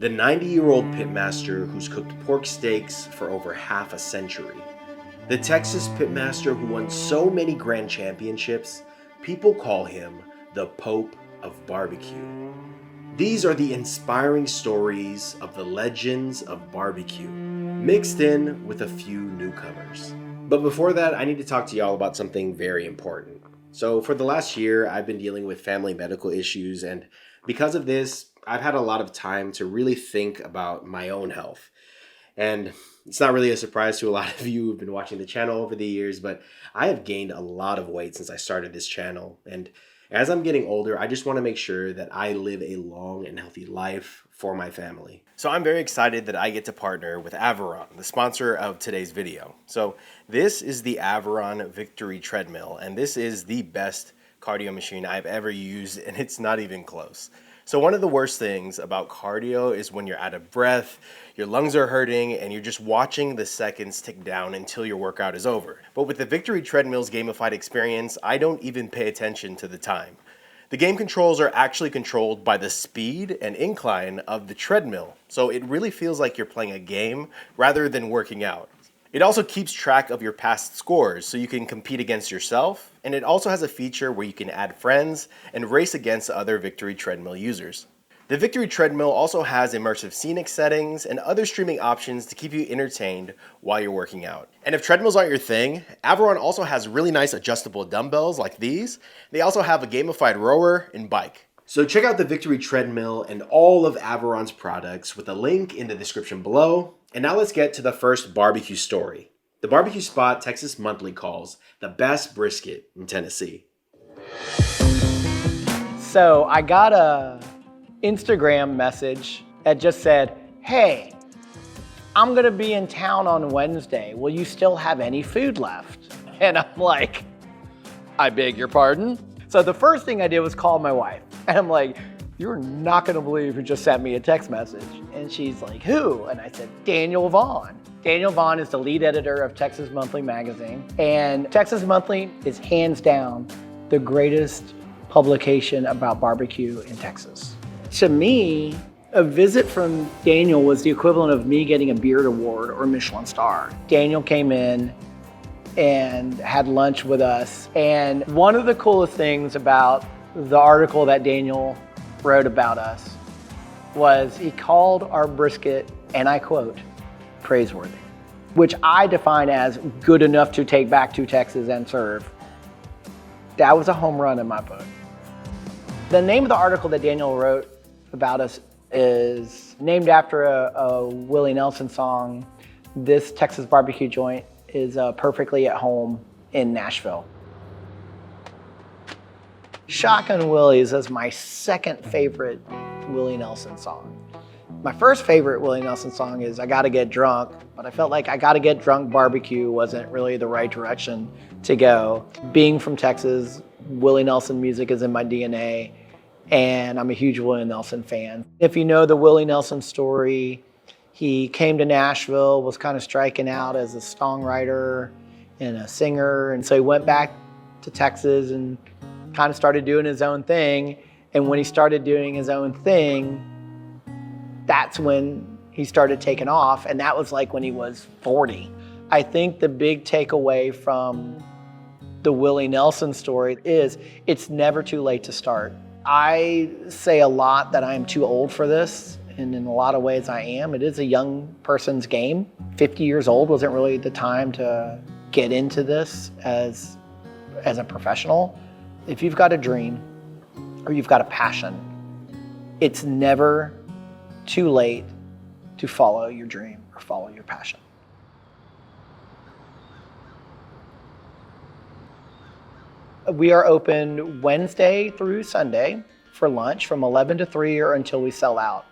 The 90-year-old pitmaster who's cooked pork steaks for over half a century. The Texas pitmaster who won so many grand championships, people call him the Pope of barbecue. These are the inspiring stories of the legends of barbecue, mixed in with a few newcomers. But before that, I need to talk to y'all about something very important. So for the last year, I've been dealing with family medical issues, and because of this, I've had a lot of time to really think about my own health. And it's not really a surprise to a lot of you who've been watching the channel over the years, but I have gained a lot of weight since I started this channel. And as I'm getting older, I just want to make sure that I live a long and healthy life for my family. So I'm very excited that I get to partner with Averon, the sponsor of today's video. So this is the Averon Victory Treadmill, and this is the best cardio machine I've ever used, and it's not even close. So one of the worst things about cardio is when you're out of breath, your lungs are hurting, and you're just watching the seconds tick down until your workout is over. But with the Victory Treadmill's gamified experience, I don't even pay attention to the time. The game controls are actually controlled by the speed and incline of the treadmill, so it really feels like you're playing a game rather than working out. It also keeps track of your past scores so you can compete against yourself, and it also has a feature where you can add friends and race against other Victory Treadmill users. The Victory Treadmill also has immersive scenic settings and other streaming options to keep you entertained while you're working out. And if treadmills aren't your thing, Averon also has really nice adjustable dumbbells like these. They also have a gamified rower and bike. So check out the Victory Treadmill and all of Averon's products with a link in the description below. And now let's get to the first barbecue story. The barbecue spot Texas Monthly calls the best brisket in Tennessee. So I got a Instagram message that just said, "Hey, I'm gonna be in town on Wednesday. Will you still have any food left?" And I'm like, "I beg your pardon?" So the first thing I did was call my wife. And I'm like, "You're not gonna believe who just sent me a text message." And she's like, "Who?" And I said, "Daniel Vaughn." Daniel Vaughn is the lead editor of Texas Monthly magazine. And Texas Monthly is hands down the greatest publication about barbecue in Texas. To me, a visit from Daniel was the equivalent of me getting a Beard Award or a Michelin star. Daniel came in and had lunch with us. And one of the coolest things about the article that Daniel wrote about us was he called our brisket, and I quote, praiseworthy, which I define as good enough to take back to Texas and serve. That was a home run in my book. The name of the article that Daniel wrote about us is named after a Willie Nelson song. This Texas barbecue joint is perfectly at home in Nashville. Shotgun Willies is my second favorite Willie Nelson song. My first favorite Willie Nelson song is I Gotta Get Drunk, but I felt like I Gotta Get Drunk barbecue wasn't really the right direction to go. Being from Texas, Willie Nelson music is in my DNA, and I'm a huge Willie Nelson fan. If you know the Willie Nelson story, he came to Nashville, was kind of striking out as a songwriter and a singer, and so he went back to Texas and kind of started doing his own thing. And when he started doing his own thing, that's when he started taking off, and that was like when he was 40. I think the big takeaway from the Willie Nelson story is it's never too late to start. I say a lot that I am too old for this, and in a lot of ways I am. It is a young person's game. 50 years old wasn't really the time to get into this as a professional. If you've got a dream or you've got a passion, it's never too late to follow your dream or follow your passion. We are open Wednesday through Sunday for lunch from 11 to 3 or until we sell out.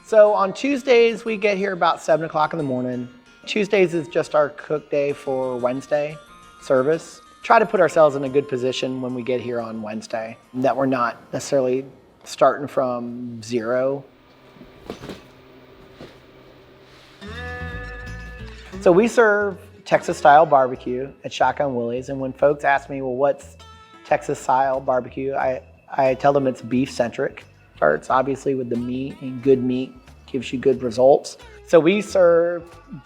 So on Tuesdays, we get here about 7 o'clock in the morning. Tuesdays is just our cook day for Wednesday service. Try to put ourselves in a good position when we get here on Wednesday, that we're not necessarily starting from zero. So we serve Texas-style barbecue at Shotgun Willie's, and when folks ask me, well, what's Texas-style barbecue, I tell them it's beef-centric. Starts obviously with the meat and good meat gives you good results. So we serve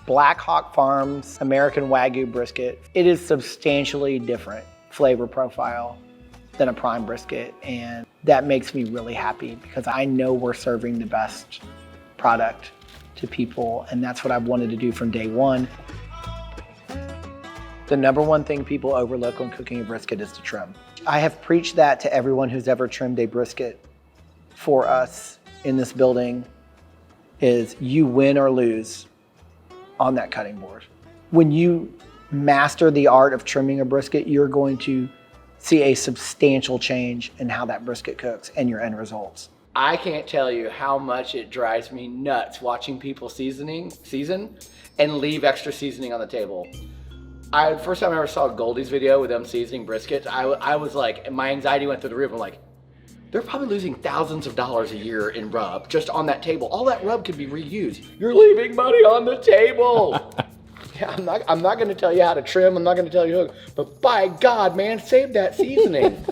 Black Hawk Farms American Wagyu brisket. It is substantially different flavor profile than a prime brisket, and that makes me really happy because I know we're serving the best product to people, and that's what I've wanted to do from day one. The number one thing people overlook when cooking a brisket is the trim. I have preached that to everyone who's ever trimmed a brisket for us in this building, is you win or lose on that cutting board. When you master the art of trimming a brisket, you're going to see a substantial change in how that brisket cooks and your end results. I can't tell you how much it drives me nuts watching people season and leave extra seasoning on the table. First time I ever saw Goldie's video with them seasoning briskets, I was like, my anxiety went through the roof. I'm like, they're probably losing thousands of dollars a year in rub just on that table. All that rub could be reused. You're leaving money on the table. Yeah, I'm not gonna tell you how to trim, I'm not gonna tell you, but by God, man, save that seasoning.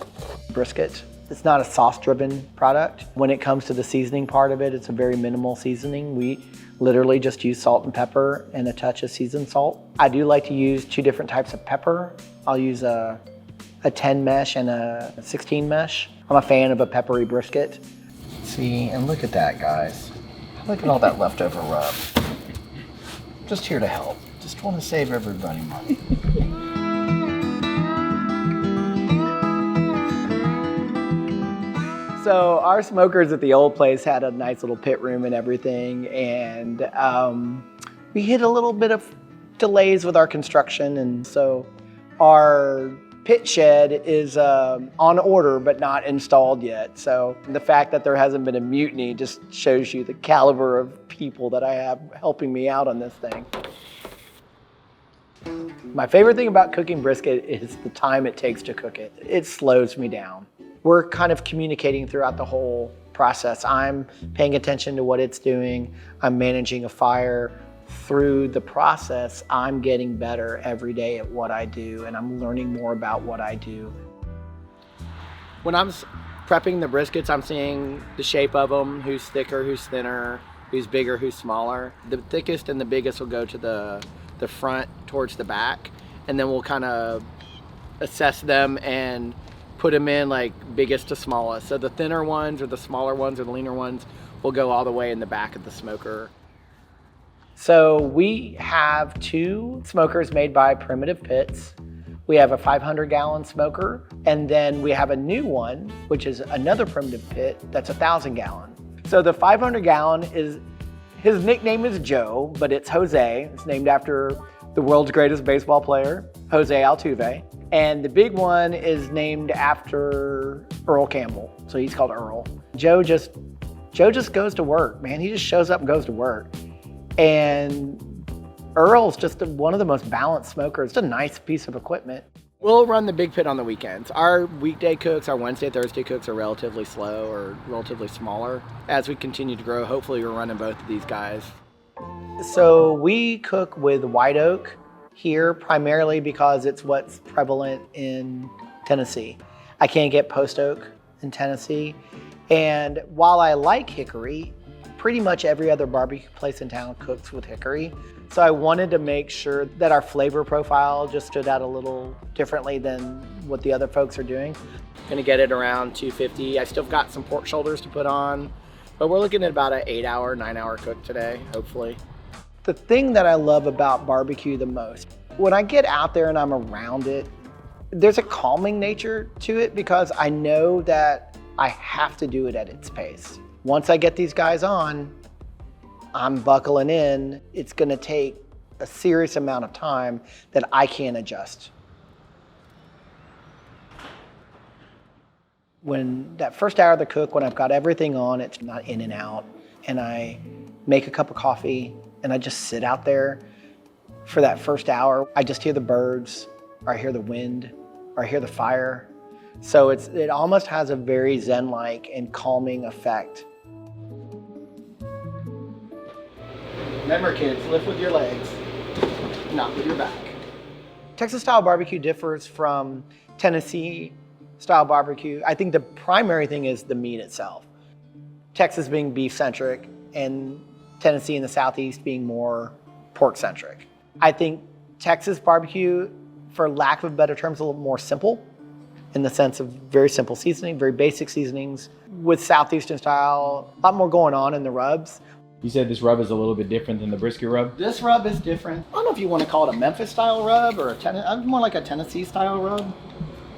Brisket, it's not a sauce-driven product. When it comes to the seasoning part of it, it's a very minimal seasoning. We literally just use salt and pepper and a touch of seasoned salt. I do like to use 2 different types of pepper. I'll use a 10 mesh and a 16 mesh. I'm a fan of a peppery brisket. See, and look at that, guys. Look at all that leftover rub. Just here to help. Just want to save everybody money. So our smokers at the old place had a nice little pit room and everything, and we hit a little bit of delays with our construction, and so our pit shed is on order but not installed yet. So the fact that there hasn't been a mutiny just shows you the caliber of people that I have helping me out on this thing. My favorite thing about cooking brisket is the time it takes to cook it. It slows me down. We're kind of communicating throughout the whole process. I'm paying attention to what it's doing. I'm managing a fire. Through the process, I'm getting better every day at what I do, and I'm learning more about what I do. When I'm prepping the briskets, I'm seeing the shape of them, who's thicker, who's thinner, who's bigger, who's smaller. The thickest and the biggest will go to the front towards the back, and then we'll kind of assess them and put them in like biggest to smallest. So the thinner ones or the smaller ones or the leaner ones will go all the way in the back of the smoker. So we have 2 smokers made by Primitive Pits. We have a 500-gallon smoker, and then we have a new one, which is another Primitive Pit that's 1,000-gallon. So the 500-gallon his nickname is Joe, but it's Jose. It's named after the world's greatest baseball player, Jose Altuve. And the big one is named after Earl Campbell. So he's called Earl. Joe just goes to work, man. He just shows up and goes to work. And Earl's just one of the most balanced smokers. It's a nice piece of equipment. We'll run the big pit on the weekends. Our weekday cooks, our Wednesday, Thursday cooks are relatively slow or relatively smaller. As we continue to grow, hopefully we're running both of these guys. So we cook with white oak here primarily because it's what's prevalent in Tennessee. I can't get post oak in Tennessee. And while I like hickory, pretty much every other barbecue place in town cooks with hickory. So I wanted to make sure that our flavor profile just stood out a little differently than what the other folks are doing. Gonna get it around 250. I still got some pork shoulders to put on, but we're looking at about an 8-hour, 9-hour cook today, hopefully. The thing that I love about barbecue the most, when I get out there and I'm around it, there's a calming nature to it because I know that I have to do it at its pace. Once I get these guys on, I'm buckling in. It's gonna take a serious amount of time that I can't adjust. When that first hour of the cook, when I've got everything on, it's not in and out, and I make a cup of coffee and I just sit out there for that first hour. I just hear the birds, or I hear the wind, or I hear the fire. So it almost has a very Zen-like and calming effect. Remember kids, lift with your legs, not with your back. Texas style barbecue differs from Tennessee style barbecue. I think the primary thing is the meat itself. Texas being beef centric and Tennessee and the Southeast being more pork-centric. I think Texas barbecue, for lack of a better term, is a little more simple in the sense of very simple seasoning, very basic seasonings. With Southeastern style, a lot more going on in the rubs. You said this rub is a little bit different than the brisket rub? This rub is different. I don't know if you want to call it a Memphis style rub or more like a Tennessee style rub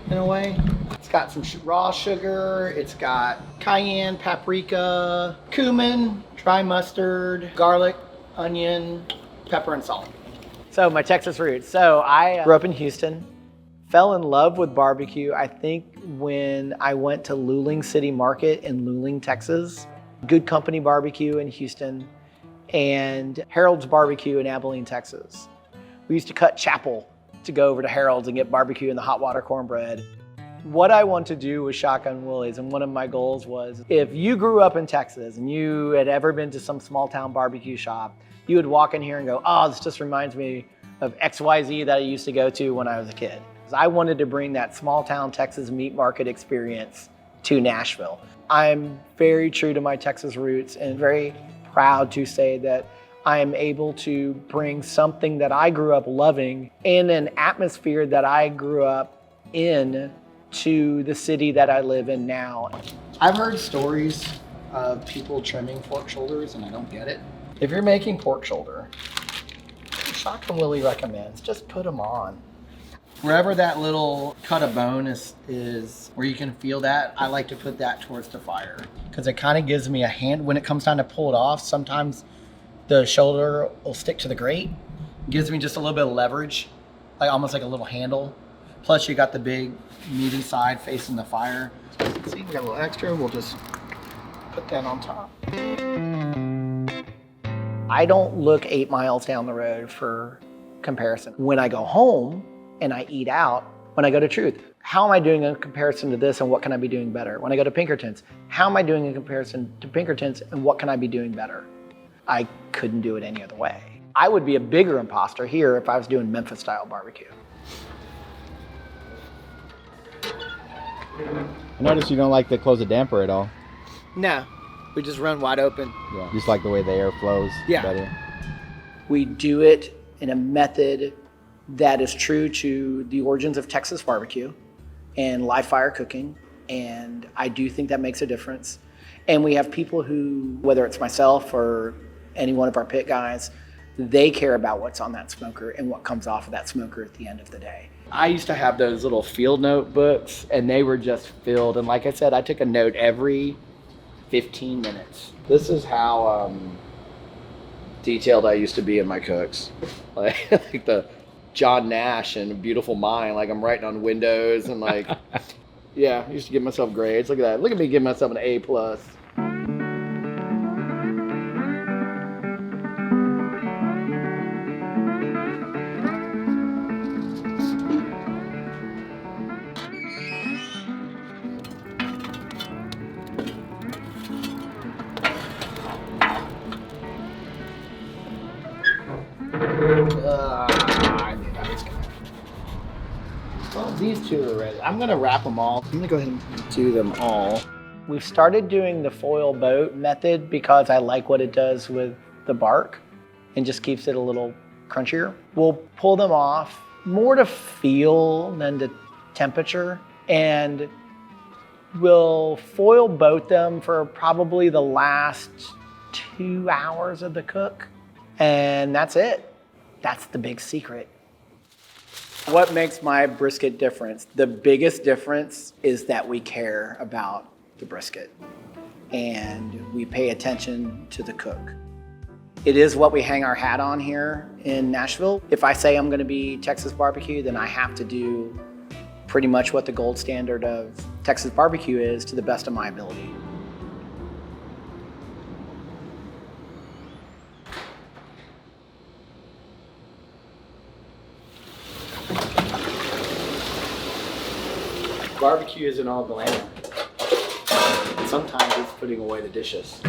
in a way. It's got some raw sugar, it's got cayenne, paprika, cumin, dry mustard, garlic, onion, pepper, and salt. So my Texas roots. So I grew up in Houston, fell in love with barbecue, I think when I went to Luling City Market in Luling, Texas. Good Company Barbecue in Houston, and Harold's Barbecue in Abilene, Texas. We used to cut Chapel to go over to Harold's and get barbecue and the hot water cornbread. What I want to do with Shotgun Willie's, and one of my goals was, if you grew up in Texas and you had ever been to some small town barbecue shop, you would walk in here and go, oh, this just reminds me of XYZ that I used to go to when I was a kid. I wanted to bring that small town Texas meat market experience to Nashville. I'm very true to my Texas roots and very proud to say that I am able to bring something that I grew up loving in an atmosphere that I grew up in to the city that I live in now. I've heard stories of people trimming pork shoulders and I don't get it. If you're making pork shoulder, Shotgun Willie recommends just put them on. Wherever that little cut of bone is where you can feel that, I like to put that towards the fire. Because it kind of gives me a hand, when it comes time to pull it off, sometimes the shoulder will stick to the grate. It gives me just a little bit of leverage, like almost like a little handle. Plus you got the big meaty side facing the fire. So see, we got a little extra, we'll just put that on top. I don't look 8 miles down the road for comparison. When I go home, and I eat out, when I go to Truth, how am I doing in comparison to this and what can I be doing better? When I go to Pinkerton's, how am I doing in comparison to Pinkerton's and what can I be doing better? I couldn't do it any other way. I would be a bigger imposter here if I was doing Memphis style barbecue. I notice you don't like to close the damper at all. No, we just run wide open. Yeah, just like the way the air flows better. We do it in a method that is true to the origins of Texas barbecue and live fire cooking. And I do think that makes a difference. And we have people who, whether it's myself or any one of our pit guys, they care about what's on that smoker and what comes off of that smoker at the end of the day. I used to have those little field notebooks and they were just filled. And like I said, I took a note every 15 minutes. This is how detailed I used to be in my cooks. Like the John Nash and A Beautiful Mind, like I'm writing on windows and like, yeah, I used to give myself grades. Look at that. Look at me giving myself an A+. I knew that was coming. Well, these two are ready. I'm gonna wrap them all. I'm gonna go ahead and do them all. We've started doing the foil boat method because I like what it does with the bark and just keeps it a little crunchier. We'll pull them off more to feel than to temperature, and we'll foil boat them for probably the last 2 hours of the cook, and that's it. That's the big secret. What makes my brisket difference? The biggest difference is that we care about the brisket and we pay attention to the cook. It is what we hang our hat on here in Nashville. If I say I'm gonna be Texas barbecue, then I have to do pretty much what the gold standard of Texas barbecue is to the best of my ability. Barbecue isn't all glamour. Sometimes it's putting away the dishes.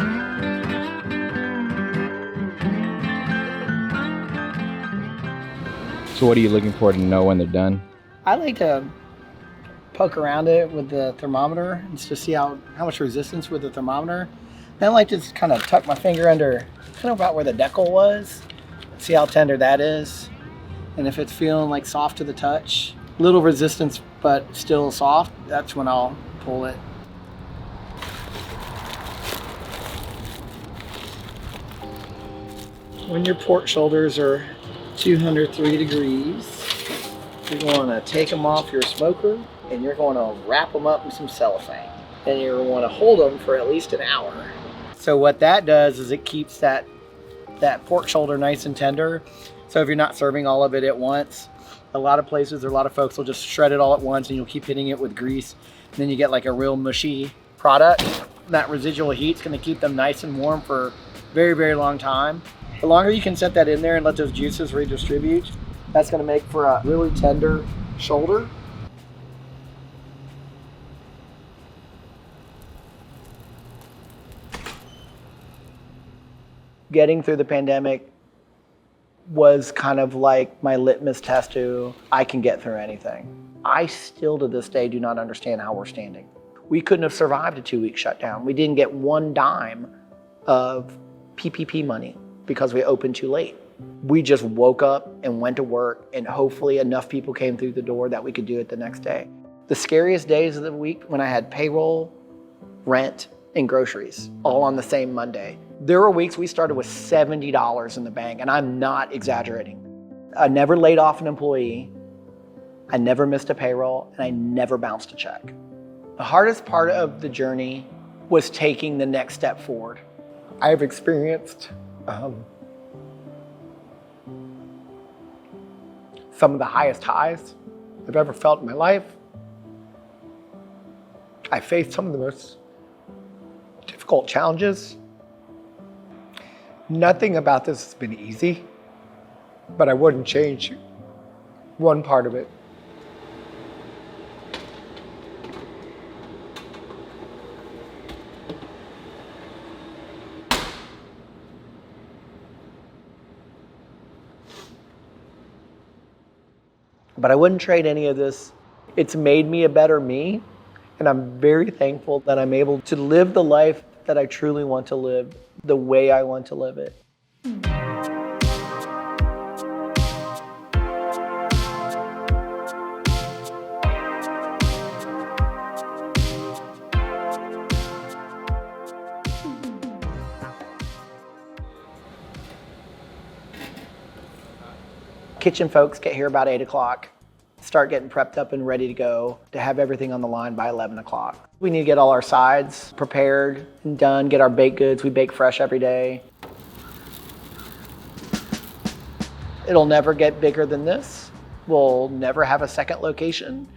So what are you looking for to know when they're done? I like to poke around it with the thermometer and just to see how much resistance with the thermometer. Then I like to just kind of tuck my finger under, kind of about where the decal was. See how tender that is. And if it's feeling like soft to the touch, little resistance but still soft, that's when I'll pull it. When your port shoulders are 203 degrees, you're going to take them off your smoker and you're going to wrap them up in some cellophane. And you're going to want to hold them for at least an hour. So what that does is it keeps that port shoulder nice and tender. So if you're not serving all of it at once, a lot of places or a lot of folks will just shred it all at once and you'll keep hitting it with grease. And then you get like a real mushy product. That residual heat's going to keep them nice and warm for a very, very long time. The longer you can set that in there and let those juices redistribute, that's going to make for a really tender shoulder. Getting through the pandemic was kind of like my litmus test to I can get through anything. I still to this day do not understand how we're standing. We couldn't have survived a 2-week shutdown. We didn't get one dime of PPP money because we opened too late. We just woke up and went to work, and hopefully enough people came through the door that we could do it the next day. The scariest days of the week when I had payroll, rent, and groceries all on the same Monday. There were weeks we started with $70 in the bank, and I'm not exaggerating. I never laid off an employee, I never missed a payroll, and I never bounced a check. The hardest part of the journey was taking the next step forward. I have experienced some of the highest highs I've ever felt in my life. I faced some of the most difficult challenges. Nothing about this has been easy, but I wouldn't change one part of it. But I wouldn't trade any of this. It's made me a better me, and I'm very thankful that I'm able to live the life that I truly want to live, the way I want to live it. Kitchen folks get here about 8 o'clock, start getting prepped up and ready to go to have everything on the line by 11 o'clock. We need to get all our sides prepared and done, get our baked goods. We bake fresh every day. It'll never get bigger than this. We'll never have a second location.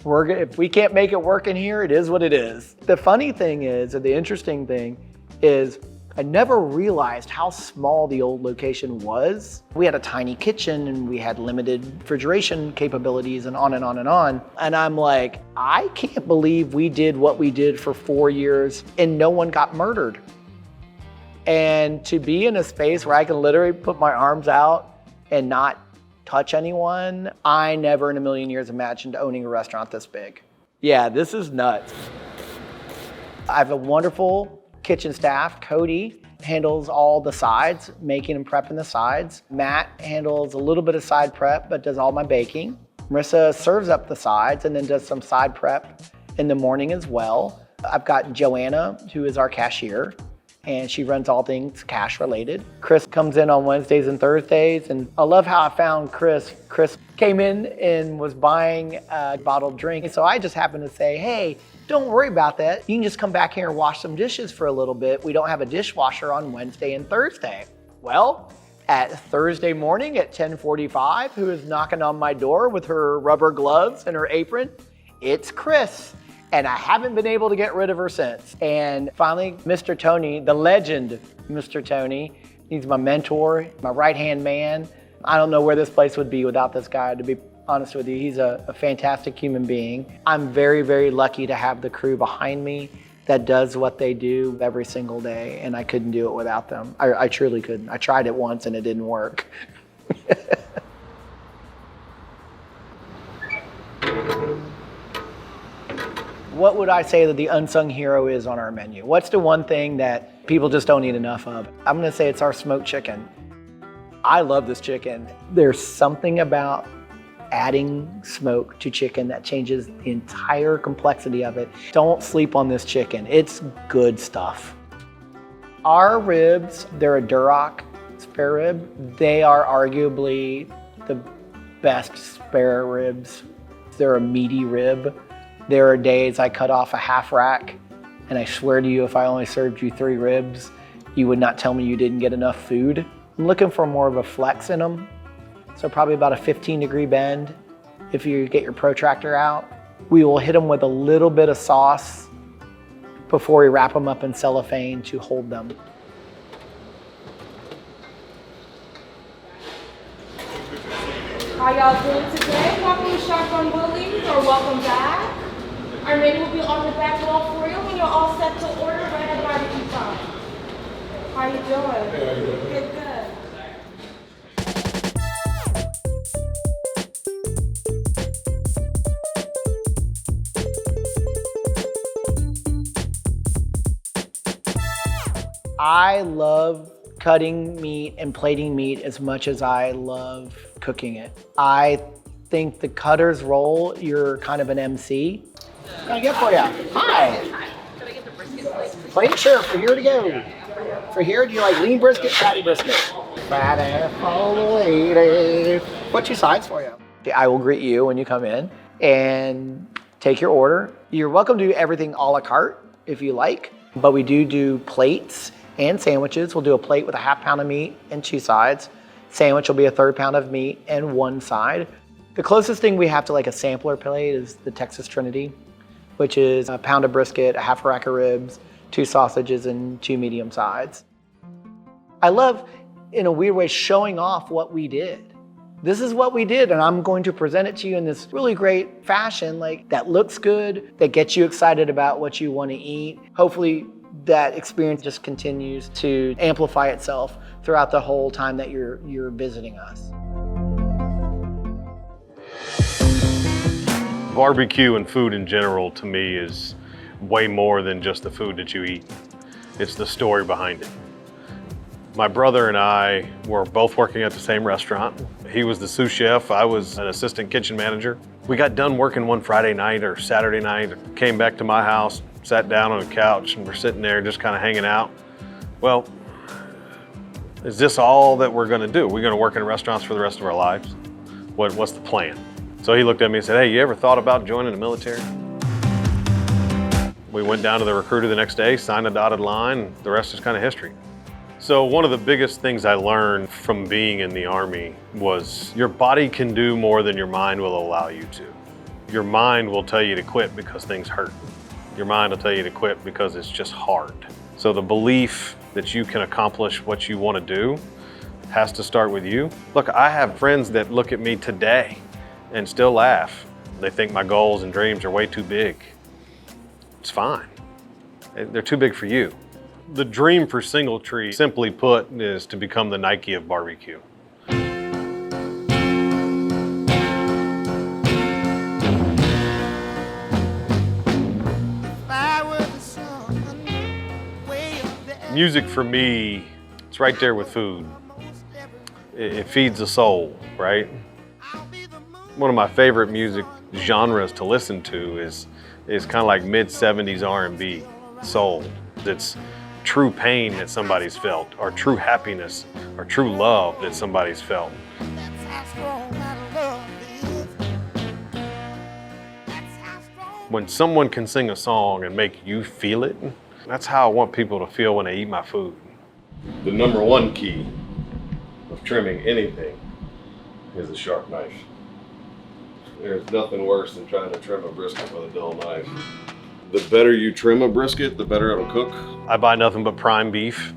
If we can't make it work in here, it is what it is. The funny thing is, or the interesting thing is, I never realized how small the old location was. We had a tiny kitchen and we had limited refrigeration capabilities and on and on and on. And I'm like, I can't believe we did what we did for 4 years and no one got murdered. And to be in a space where I can literally put my arms out and not touch anyone, I never in a million years imagined owning a restaurant this big. Yeah, this is nuts. I have a wonderful kitchen staff. Cody handles all the sides, making and prepping the sides. Matt handles a little bit of side prep, but does all my baking. Marissa serves up the sides and then does some side prep in the morning as well. I've got Joanna, who is our cashier, and she runs all things cash related. Chris comes in on Wednesdays and Thursdays, and I love how I found Chris. Chris came in and was buying a bottled drink, so I just happened to say, hey, don't worry about that. You can just come back here and wash some dishes for a little bit. We don't have a dishwasher on Wednesday and Thursday. Well, at Thursday morning at 10:45, who is knocking on my door with her rubber gloves and her apron? It's Chris. And I haven't been able to get rid of her since. And finally, Mr. Tony, the legend, Mr. Tony, he's my mentor, my right-hand man. I don't know where this place would be without this guy, to be honest with you. He's a fantastic human being. I'm very, very lucky to have the crew behind me that does what they do every single day, and I couldn't do it without them. I truly couldn't. I tried it once and it didn't work. What would I say that the unsung hero is on our menu? What's the one thing that people just don't eat enough of? I'm gonna say it's our smoked chicken. I love this chicken. There's something about adding smoke to chicken that changes the entire complexity of it. Don't sleep on this chicken. It's good stuff. Our ribs, they're a Duroc spare rib. They are arguably the best spare ribs. They're a meaty rib. There are days I cut off a half rack, and I swear to you, if I only served you 3 ribs, you would not tell me you didn't get enough food. I'm looking for more of a flex in them. So probably about a 15-degree bend if you get your protractor out. We will hit them with a little bit of sauce before we wrap them up in cellophane to hold them. How y'all doing today? Welcome to Shotgun Willies, or welcome back. Our menu will be on the back wall for you when you're all set to order right at barbecue time. How you doing? Hey, how you doing? Good, good. I love cutting meat and plating meat as much as I love cooking it. I think the cutter's role, you're kind of an MC. What can I get for you? Hi. Can I get the brisket, please? Plate, sure, for here to go. For here, do you like lean brisket, fatty brisket? Fatty for the lady. What 2 sides for you? I will greet you when you come in and take your order. You're welcome to do everything a la carte if you like, but we do plates and sandwiches. We'll do a plate with a 1/2 pound of meat and 2 sides. Sandwich will be a 1/3 pound of meat and 1 side. The closest thing we have to like a sampler plate is the Texas Trinity, which is a pound of brisket, a 1/2 rack of ribs, 2 sausages, and 2 medium sides. I love, in a weird way, showing off what we did. This is what we did, and I'm going to present it to you in this really great fashion, like that looks good, that gets you excited about what you want to eat. Hopefully that experience just continues to amplify itself throughout the whole time that you're visiting us. Barbecue and food in general to me is way more than just the food that you eat. It's the story behind it. My brother and I were both working at the same restaurant. He was the sous chef, I was an assistant kitchen manager. We got done working one Friday night or Saturday night, came back to my house, sat down on a couch, and we're sitting there just kind of hanging out. Well, is this all that we're gonna do? We're gonna work in restaurants for the rest of our lives? What's the plan? So he looked at me and said, hey, you ever thought about joining the military? We went down to the recruiter the next day, signed a dotted line, and the rest is kind of history. So one of the biggest things I learned from being in the Army was your body can do more than your mind will allow you to. Your mind will tell you to quit because things hurt. Your mind will tell you to quit because it's just hard. So the belief that you can accomplish what you want to do has to start with you. Look, I have friends that look at me today and still laugh. They think my goals and dreams are way too big. It's fine. They're too big for you. The dream for Singletree, simply put, is to become the Nike of barbecue. Music for me, it's right there with food. It feeds the soul, right? One of my favorite music genres to listen to is kind of like mid-70s R&B, soul. It's true pain that somebody's felt, or true happiness, or true love that somebody's felt. When someone can sing a song and make you feel it, that's how I want people to feel when they eat my food. The number one key of trimming anything is a sharp knife. There's nothing worse than trying to trim a brisket with a dull knife. The better you trim a brisket, the better it'll cook. I buy nothing but prime beef.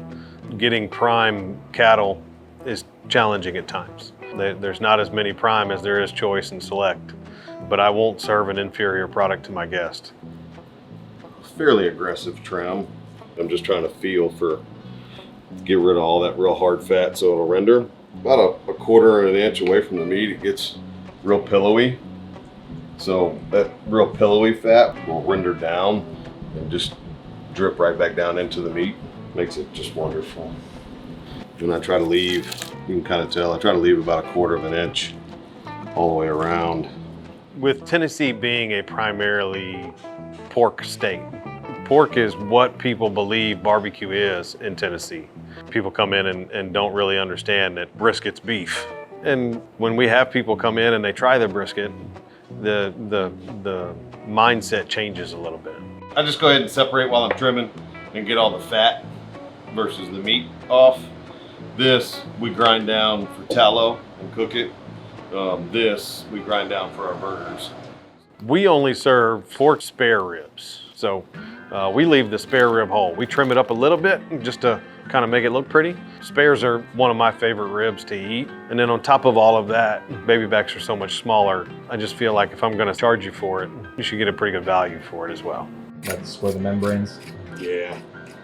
Getting prime cattle is challenging at times. There's not as many prime as there is choice and select, but I won't serve an inferior product to my guest. Fairly aggressive trim. I'm just trying to feel for, get rid of all that real hard fat so it'll render. About a 1/4 of an inch away from the meat, it gets real pillowy. So that real pillowy fat will render down and just drip right back down into the meat. Makes it just wonderful. And I try to leave, you can kind of tell, I try to leave about 1/4 of an inch all the way around. With Tennessee being a primarily pork state, pork is what people believe barbecue is in Tennessee. People come in and don't really understand that brisket's beef. And when we have people come in and they try the brisket, the mindset changes a little bit. I just go ahead and separate while I'm trimming and get all the fat versus the meat off. This we grind down for tallow and cook it. This we grind down for our burgers. We only serve pork spare ribs. So we leave the spare rib whole. We trim it up a little bit just to kind of make it look pretty. Spares are one of my favorite ribs to eat. And then on top of all of that, baby backs are so much smaller. I just feel like if I'm gonna charge you for it, you should get a pretty good value for it as well. That's where the membranes. Yeah.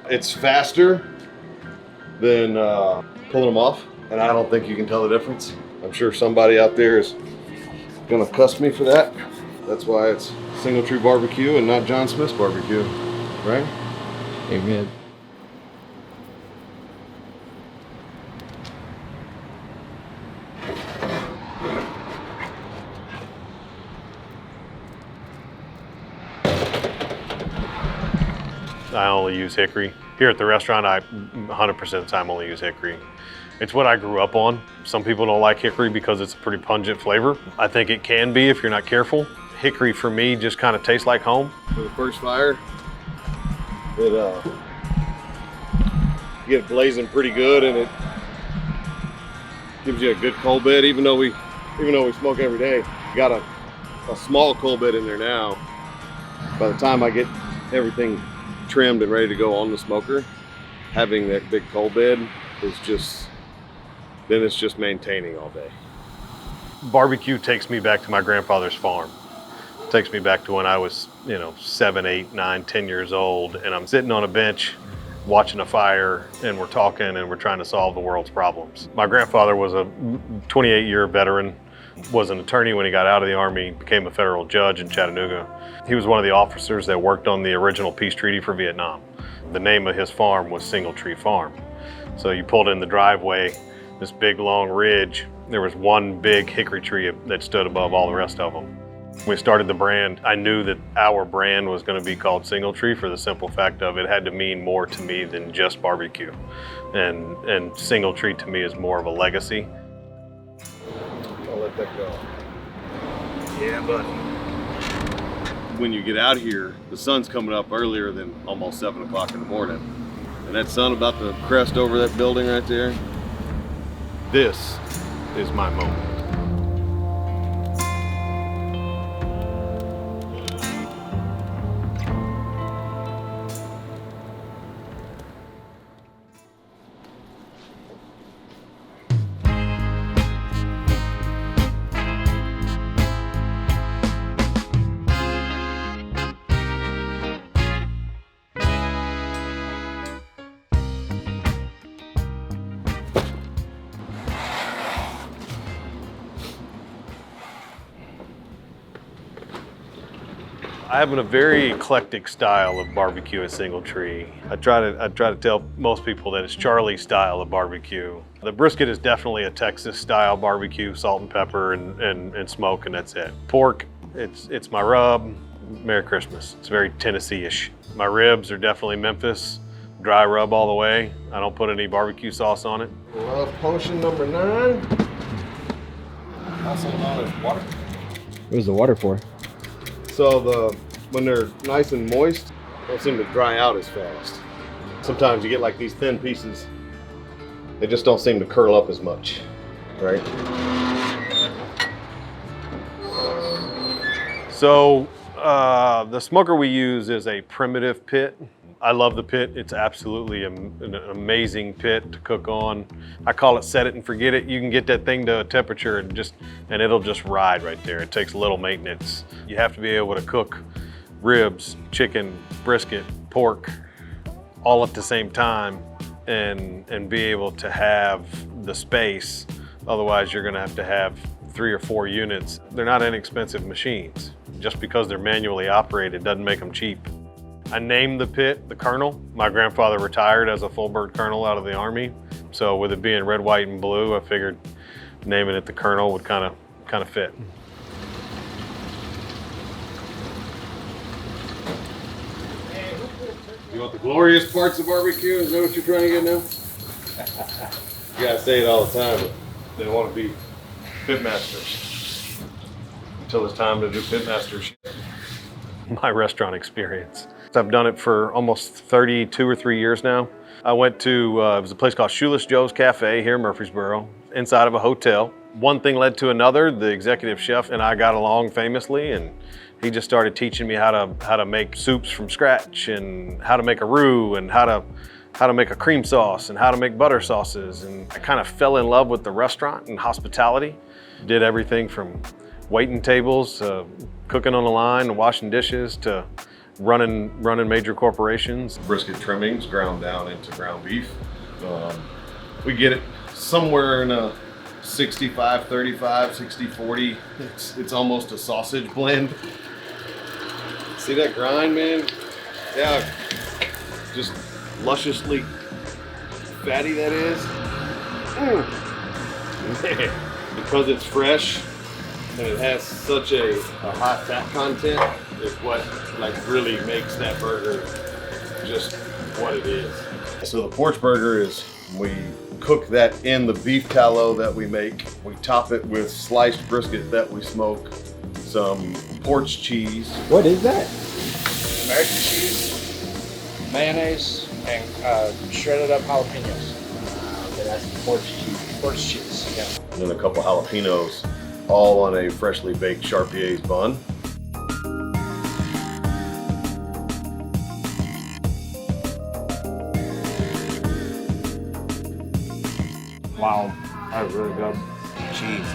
It's faster than pulling them off. And I don't think you can tell the difference. I'm sure somebody out there is gonna cuss me for that. That's why it's Single Tree BBQ and not John Smith's barbecue, right? Amen. I only use hickory. Here at the restaurant, I 100% of the time only use hickory. It's what I grew up on. Some people don't like hickory because it's a pretty pungent flavor. I think it can be if you're not careful. Hickory for me just kind of tastes like home. For the first fire, you get it blazing pretty good, and it gives you a good coal bed. Even though we smoke every day, you got a small coal bed in there now. By the time I get everything trimmed and ready to go on the smoker, having that big coal bed is just, then it's just maintaining all day. Barbecue takes me back to my grandfather's farm. It takes me back to when I was, 7, 8, 9, 10 years old, and I'm sitting on a bench watching a fire, and we're talking and we're trying to solve the world's problems. My grandfather was a 28-year veteran, was an attorney when he got out of the Army, became a federal judge in Chattanooga. He was one of the officers that worked on the original peace treaty for Vietnam. The name of his farm was Single Tree Farm. So you pulled in the driveway, this big long ridge, there was one big hickory tree that stood above all the rest of them. When we started the brand, I knew that our brand was going to be called Single Tree for the simple fact of it had to mean more to me than just barbecue. And Single Tree to me is more of a legacy. I'll let that go. Yeah, buddy. When you get out here, the sun's coming up earlier than almost 7 o'clock in the morning. And that sun about to crest over that building right there, this is my moment. I have a very eclectic style of barbecue at Single Tree. I try to tell most people that it's Charlie's style of barbecue. The brisket is definitely a Texas style barbecue, salt and pepper and smoke, and that's it. Pork, it's my rub. Merry Christmas. It's very Tennessee-ish. My ribs are definitely Memphis, dry rub all the way. I don't put any barbecue sauce on it. Love potion number 9. Also known as water. What is the water for? So when they're nice and moist, they don't seem to dry out as fast. Sometimes you get like these thin pieces, they just don't seem to curl up as much, right? So the smoker we use is a primitive pit. I love the pit. It's absolutely an amazing pit to cook on. I call it set it and forget it. You can get that thing to a temperature and it'll just ride right there. It takes little maintenance. You have to be able to cook ribs, chicken, brisket, pork, all at the same time and be able to have the space. Otherwise, you're gonna have to have 3 or 4 units. They're not inexpensive machines. just because they're manually operated doesn't make them cheap. I named the pit the Colonel. My grandfather retired as a full bird colonel out of the Army. So with it being red, white, and blue, I figured naming it the Colonel would kind of fit. You want the glorious parts of barbecue? Is that what you're trying to get now? You gotta say it all the time, but they want to be pitmasters until it's time to do pitmasters. My restaurant experience. I've done it for almost 32 or 3 years now. I went to, it was a place called Shoeless Joe's Cafe here in Murfreesboro, inside of a hotel. One thing led to another. The executive chef and I got along famously, and he just started teaching me how to make soups from scratch, and how to make a roux, and how to make a cream sauce, and how to make butter sauces. And I kind of fell in love with the restaurant and hospitality. Did everything from waiting tables to cooking on the line, to washing dishes, to running major corporations. Brisket trimmings ground down into ground beef. We get it somewhere in a 65, 35, 60, 40. It's almost a sausage blend. See that grind, man? Yeah, just lusciously fatty that is. Man, because it's fresh and it has such a high fat content is what like really makes that burger just what it is. So the porch burger is, we cook that in the beef tallow that we make. We top it with sliced brisket that we smoke, some porch cheese. What is that? American cheese, mayonnaise, and shredded up jalapenos. Okay, that's porch cheese. Porch cheese, yeah. And then a couple jalapenos, all on a freshly baked Charpier's bun. Wow, that was really good. Cheese.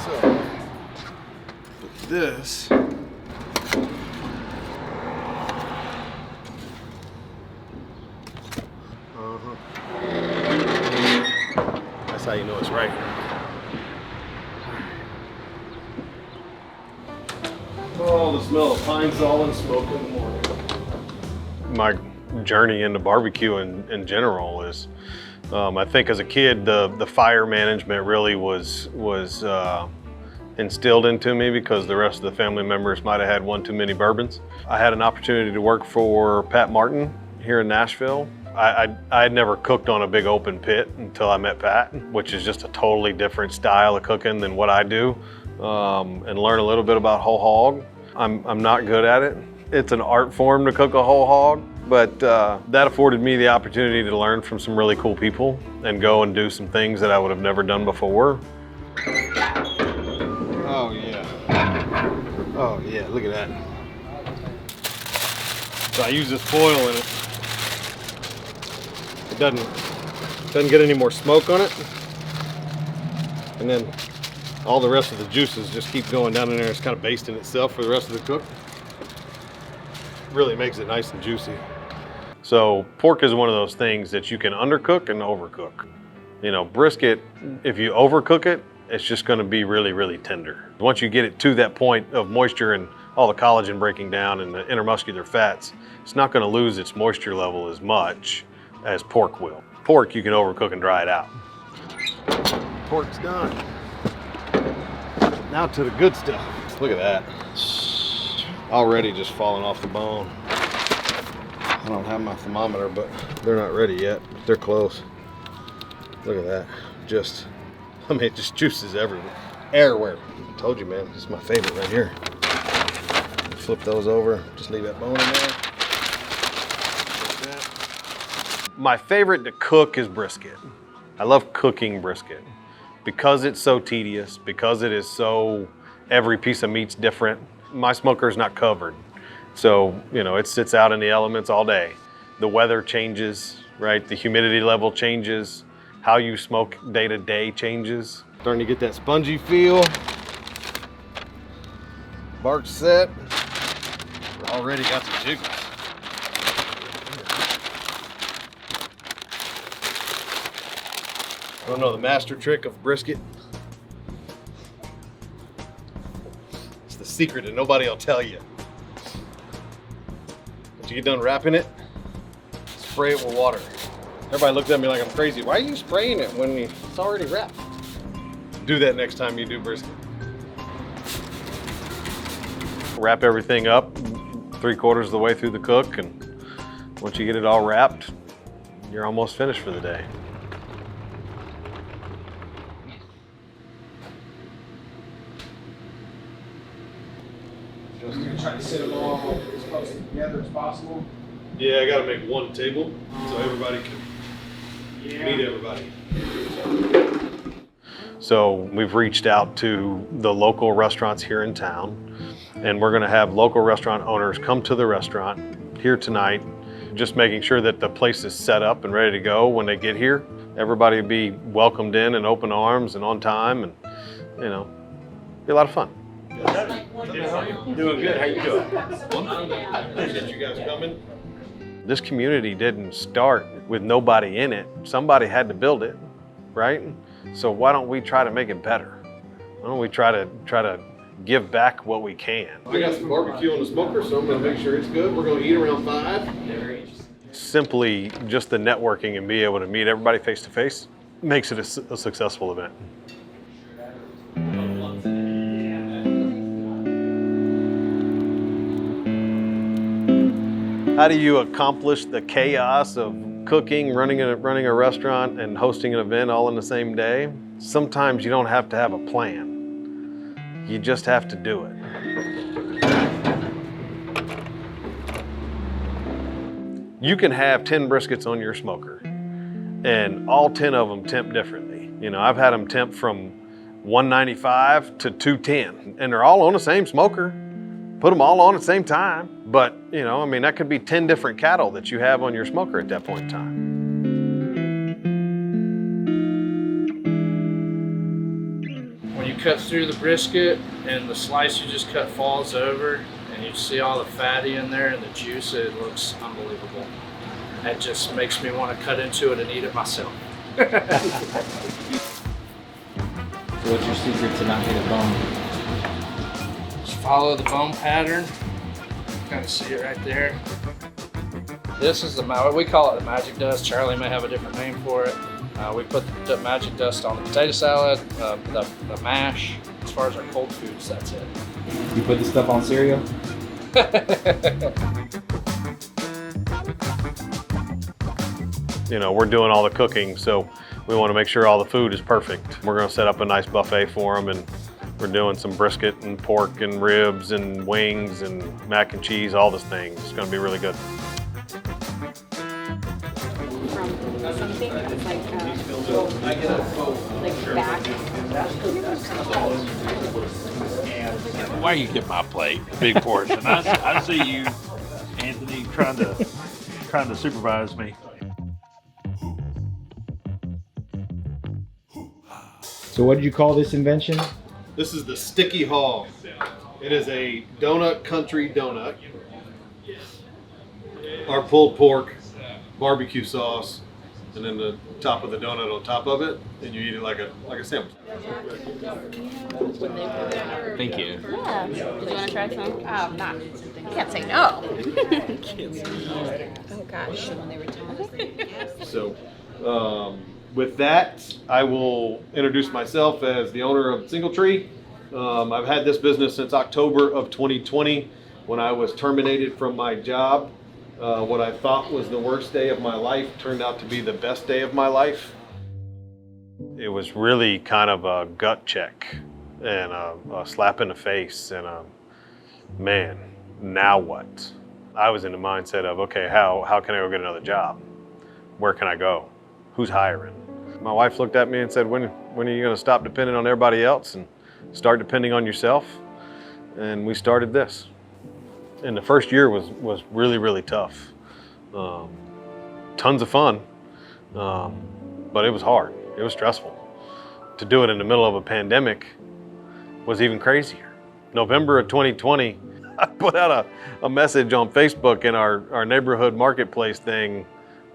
So, with this, that's how you know it's right. Oh, the smell of pine sol and smoke in the morning. My journey into barbecue in general is, I think as a kid, the fire management really was instilled into me because the rest of the family members might have had one too many bourbons. I had an opportunity to work for Pat Martin here in Nashville. I had never cooked on a big open pit until I met Pat, which is just a totally different style of cooking than what I do, and learn a little bit about whole hog. I'm not good at it. It's an art form to cook a whole hog, but that afforded me the opportunity to learn from some really cool people and go and do some things that I would have never done before. Oh yeah. Oh yeah, look at that. So I use this foil in it. It doesn't get any more smoke on it. And then all the rest of the juices just keep going down in there. It's kind of basting itself for the rest of the cook. Really makes it nice and juicy. So pork is one of those things that you can undercook and overcook. You know, brisket, if you overcook it, it's just gonna be really, really tender. Once you get it to that point of moisture and all the collagen breaking down and the intermuscular fats, it's not gonna lose its moisture level as much as pork will. Pork, you can overcook and dry it out. Pork's done. Now to the good stuff. Look at that. Already just falling off the bone. I don't have my thermometer, but they're not ready yet. They're close. Look at that. Just, I mean, it just juices everywhere. I told you, man, this is my favorite right here. Flip those over, just leave that bone in there. Like that. My favorite to cook is brisket. I love cooking brisket because it's so tedious, because it is so, every piece of meat's different. My smoker's not covered. So, you know, it sits out in the elements all day. The weather changes, right? The humidity level changes. How you smoke day to day changes. Starting to get that spongy feel. Bark's set. Already got the jiggles. I don't know the master trick of brisket. secret and nobody will tell you. Once you get done wrapping it, spray it with water. Everybody looked at me like I'm crazy. Why are you spraying it when it's already wrapped? Do that next time you do brisket. Wrap everything up 3/4 of the way through the cook, and once you get it all wrapped, you're almost finished for the day. Just gonna try to sit them all as close together as possible. Yeah, I gotta make one table so everybody can meet everybody. So we've reached out to the local restaurants here in town, and we're gonna have local restaurant owners come to the restaurant here tonight, just making sure that the place is set up and ready to go when they get here. Everybody will be welcomed in open arms and on time, and you know, be a lot of fun. Doing good. How you doing? Appreciate you guys coming. This community didn't start with nobody in it. Somebody had to build it, right? So why don't we try to make it better? Why don't we try to give back what we can? I got some barbecue on the smoker, so I'm gonna make sure it's good. We're gonna eat around 5. Simply just the networking and be able to meet everybody face to face makes it a successful event. How do you accomplish the chaos of cooking, running a restaurant, and hosting an event all in the same day? Sometimes you don't have to have a plan. You just have to do it. You can have 10 briskets on your smoker, and all 10 of them temp differently. You know, I've had them temp from 195 to 210, and they're all on the same smoker. Put them all on at the same time. But, you know, I mean, that could be 10 different cattle that you have on your smoker at that point in time. When you cut through the brisket and the slice you just cut falls over and you see all the fatty in there and the juice, it looks unbelievable. That just makes me want to cut into it and eat it myself. So what's your secret to not hit a bone? Just follow the bone pattern. Kind of see it right there. This is we call it the magic dust. Charlie may have a different name for it. We put the magic dust on the potato salad, the mash. As far as our cold foods, that's it. You put this stuff on cereal? You know, we're doing all the cooking, so we want to make sure all the food is perfect. We're going to set up a nice buffet for them, and we're doing some brisket and pork and ribs and wings and mac and cheese, all those things. It's going to be really good. From something that's like back. Why you get my plate, big portion? I see you, Anthony, trying to supervise me. So what did you call this invention? This is the sticky hog. It is a donut country donut. Our pulled pork, barbecue sauce, and then the top of the donut on top of it, and you eat it like a sandwich. Thank you. Yeah. Do you want to try some? Not. You can't say no. Oh gosh. When they were talking. So, with that, I will introduce myself as the owner of Single Tree. I've had this business since October of 2020 when I was terminated from my job. What I thought was the worst day of my life turned out to be the best day of my life. It was really kind of a gut check and a slap in the face and man, now what? I was in the mindset of, okay, how can I go get another job? Where can I go? Who's hiring? My wife looked at me and said, when are you going to stop depending on everybody else and start depending on yourself? And we started this. And the first year was really, really tough. Tons of fun, but it was hard. It was stressful. To do it in the middle of a pandemic was even crazier. November of 2020, I put out a message on Facebook in our neighborhood marketplace thing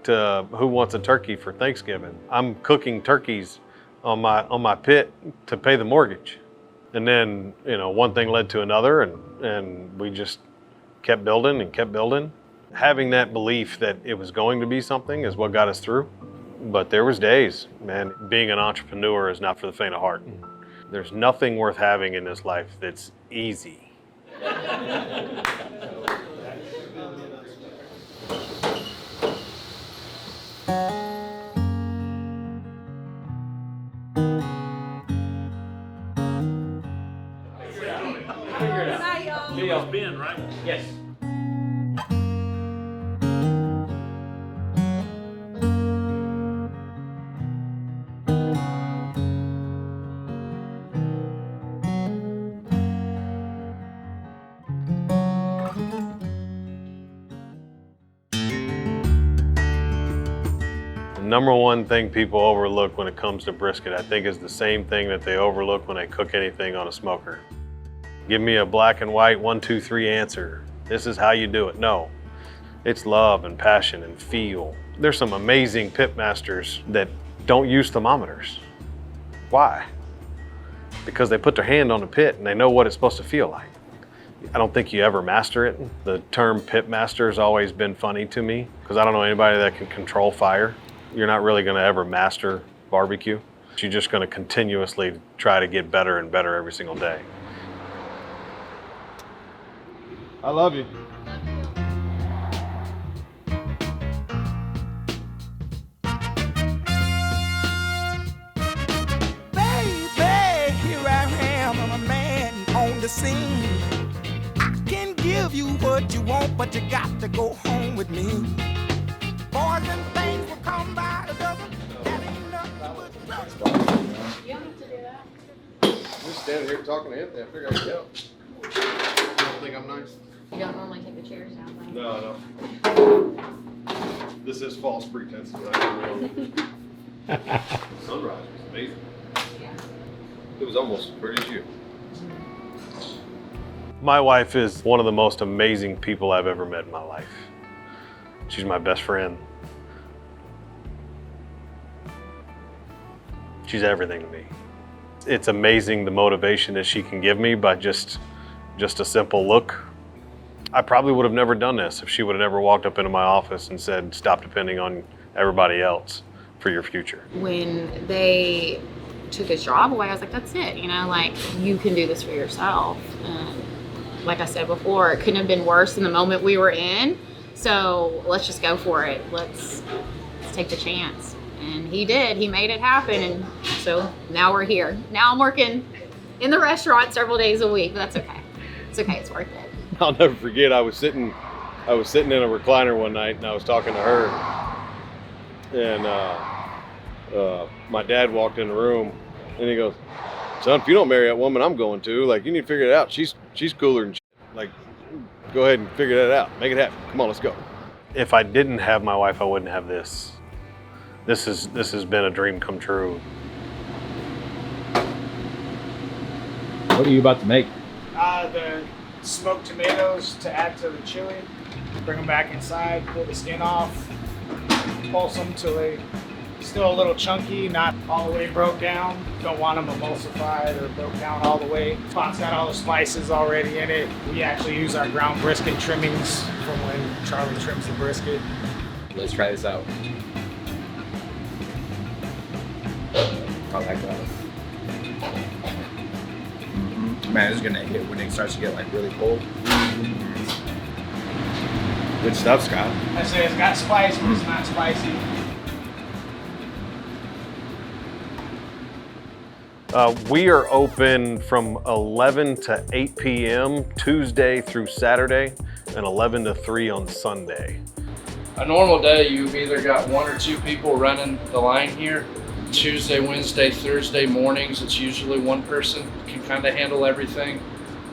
to who wants a turkey for Thanksgiving. I'm cooking turkeys on my pit to pay the mortgage. And then, you know, one thing led to another, and we just kept building and kept building. Having that belief that it was going to be something is what got us through. But there was days, man, being an entrepreneur is not for the faint of heart. There's nothing worth having in this life that's easy. It's Ben, right? Yes. The number one thing people overlook when it comes to brisket, I think, is the same thing that they overlook when they cook anything on a smoker. Give me a black and white 1, 2, 3 answer. This is how you do it. No, it's love and passion and feel. There's some amazing pitmasters that don't use thermometers. Why? Because they put their hand on the pit and they know what it's supposed to feel like. I don't think you ever master it. The term pitmaster has always been funny to me because I don't know anybody that can control fire. You're not really gonna ever master barbecue. You're just gonna continuously try to get better and better every single day. I love you. Baby, here I am, I'm a man on the scene. I can give you what you want, but you got to go home with me. Boys and things will come by the dozen. That ain't nothing but trouble. You don't have to do that. Just standing here talking to Anthony, I figured I'd go. You don't think I'm nice? You don't normally take the chairs down, right? No, no. This is false pretense, but I don't know. Sunrise was amazing. It was almost as pretty as you. My wife is one of the most amazing people I've ever met in my life. She's my best friend. She's everything to me. It's amazing the motivation that she can give me by just a simple look. I probably would have never done this if she would have never walked up into my office and said, stop depending on everybody else for your future. When they took his job away, I was like, that's it, you know, like, you can do this for yourself. And like I said before, it couldn't have been worse in the moment we were in. So let's just go for it. Let's take the chance. And he did. He made it happen. And so now we're here. Now I'm working in the restaurant several days a week, but that's okay. It's okay. It's worth it. I'll never forget, I was sitting in a recliner one night and I was talking to her. And my dad walked in the room and he goes, son, if you don't marry that woman, I'm going to. Like, you need to figure it out. She's cooler than shit. Like, go ahead and figure that out. Make it happen. Come on, let's go. If I didn't have my wife, I wouldn't have this. This has been a dream come true. What are you about to make? The smoked tomatoes to add to the chili. Bring them back inside, pull the skin off, pulse them till they still a little chunky, not all the way broke down. Don't want them emulsified or broke down all the way. Spot's got all the spices already in it. We actually use our ground brisket trimmings from when Charlie trims the brisket. Let's try this out. I like that. Man, it's gonna hit when it starts to get like really cold. Good stuff, Scott. I say it's got spice, but it's not spicy. We are open from 11 to 8 p.m. Tuesday through Saturday and 11 to 3 on Sunday. A normal day, you've either got 1 or 2 people running the line here. Tuesday, Wednesday, Thursday mornings, it's usually one person can kind of handle everything.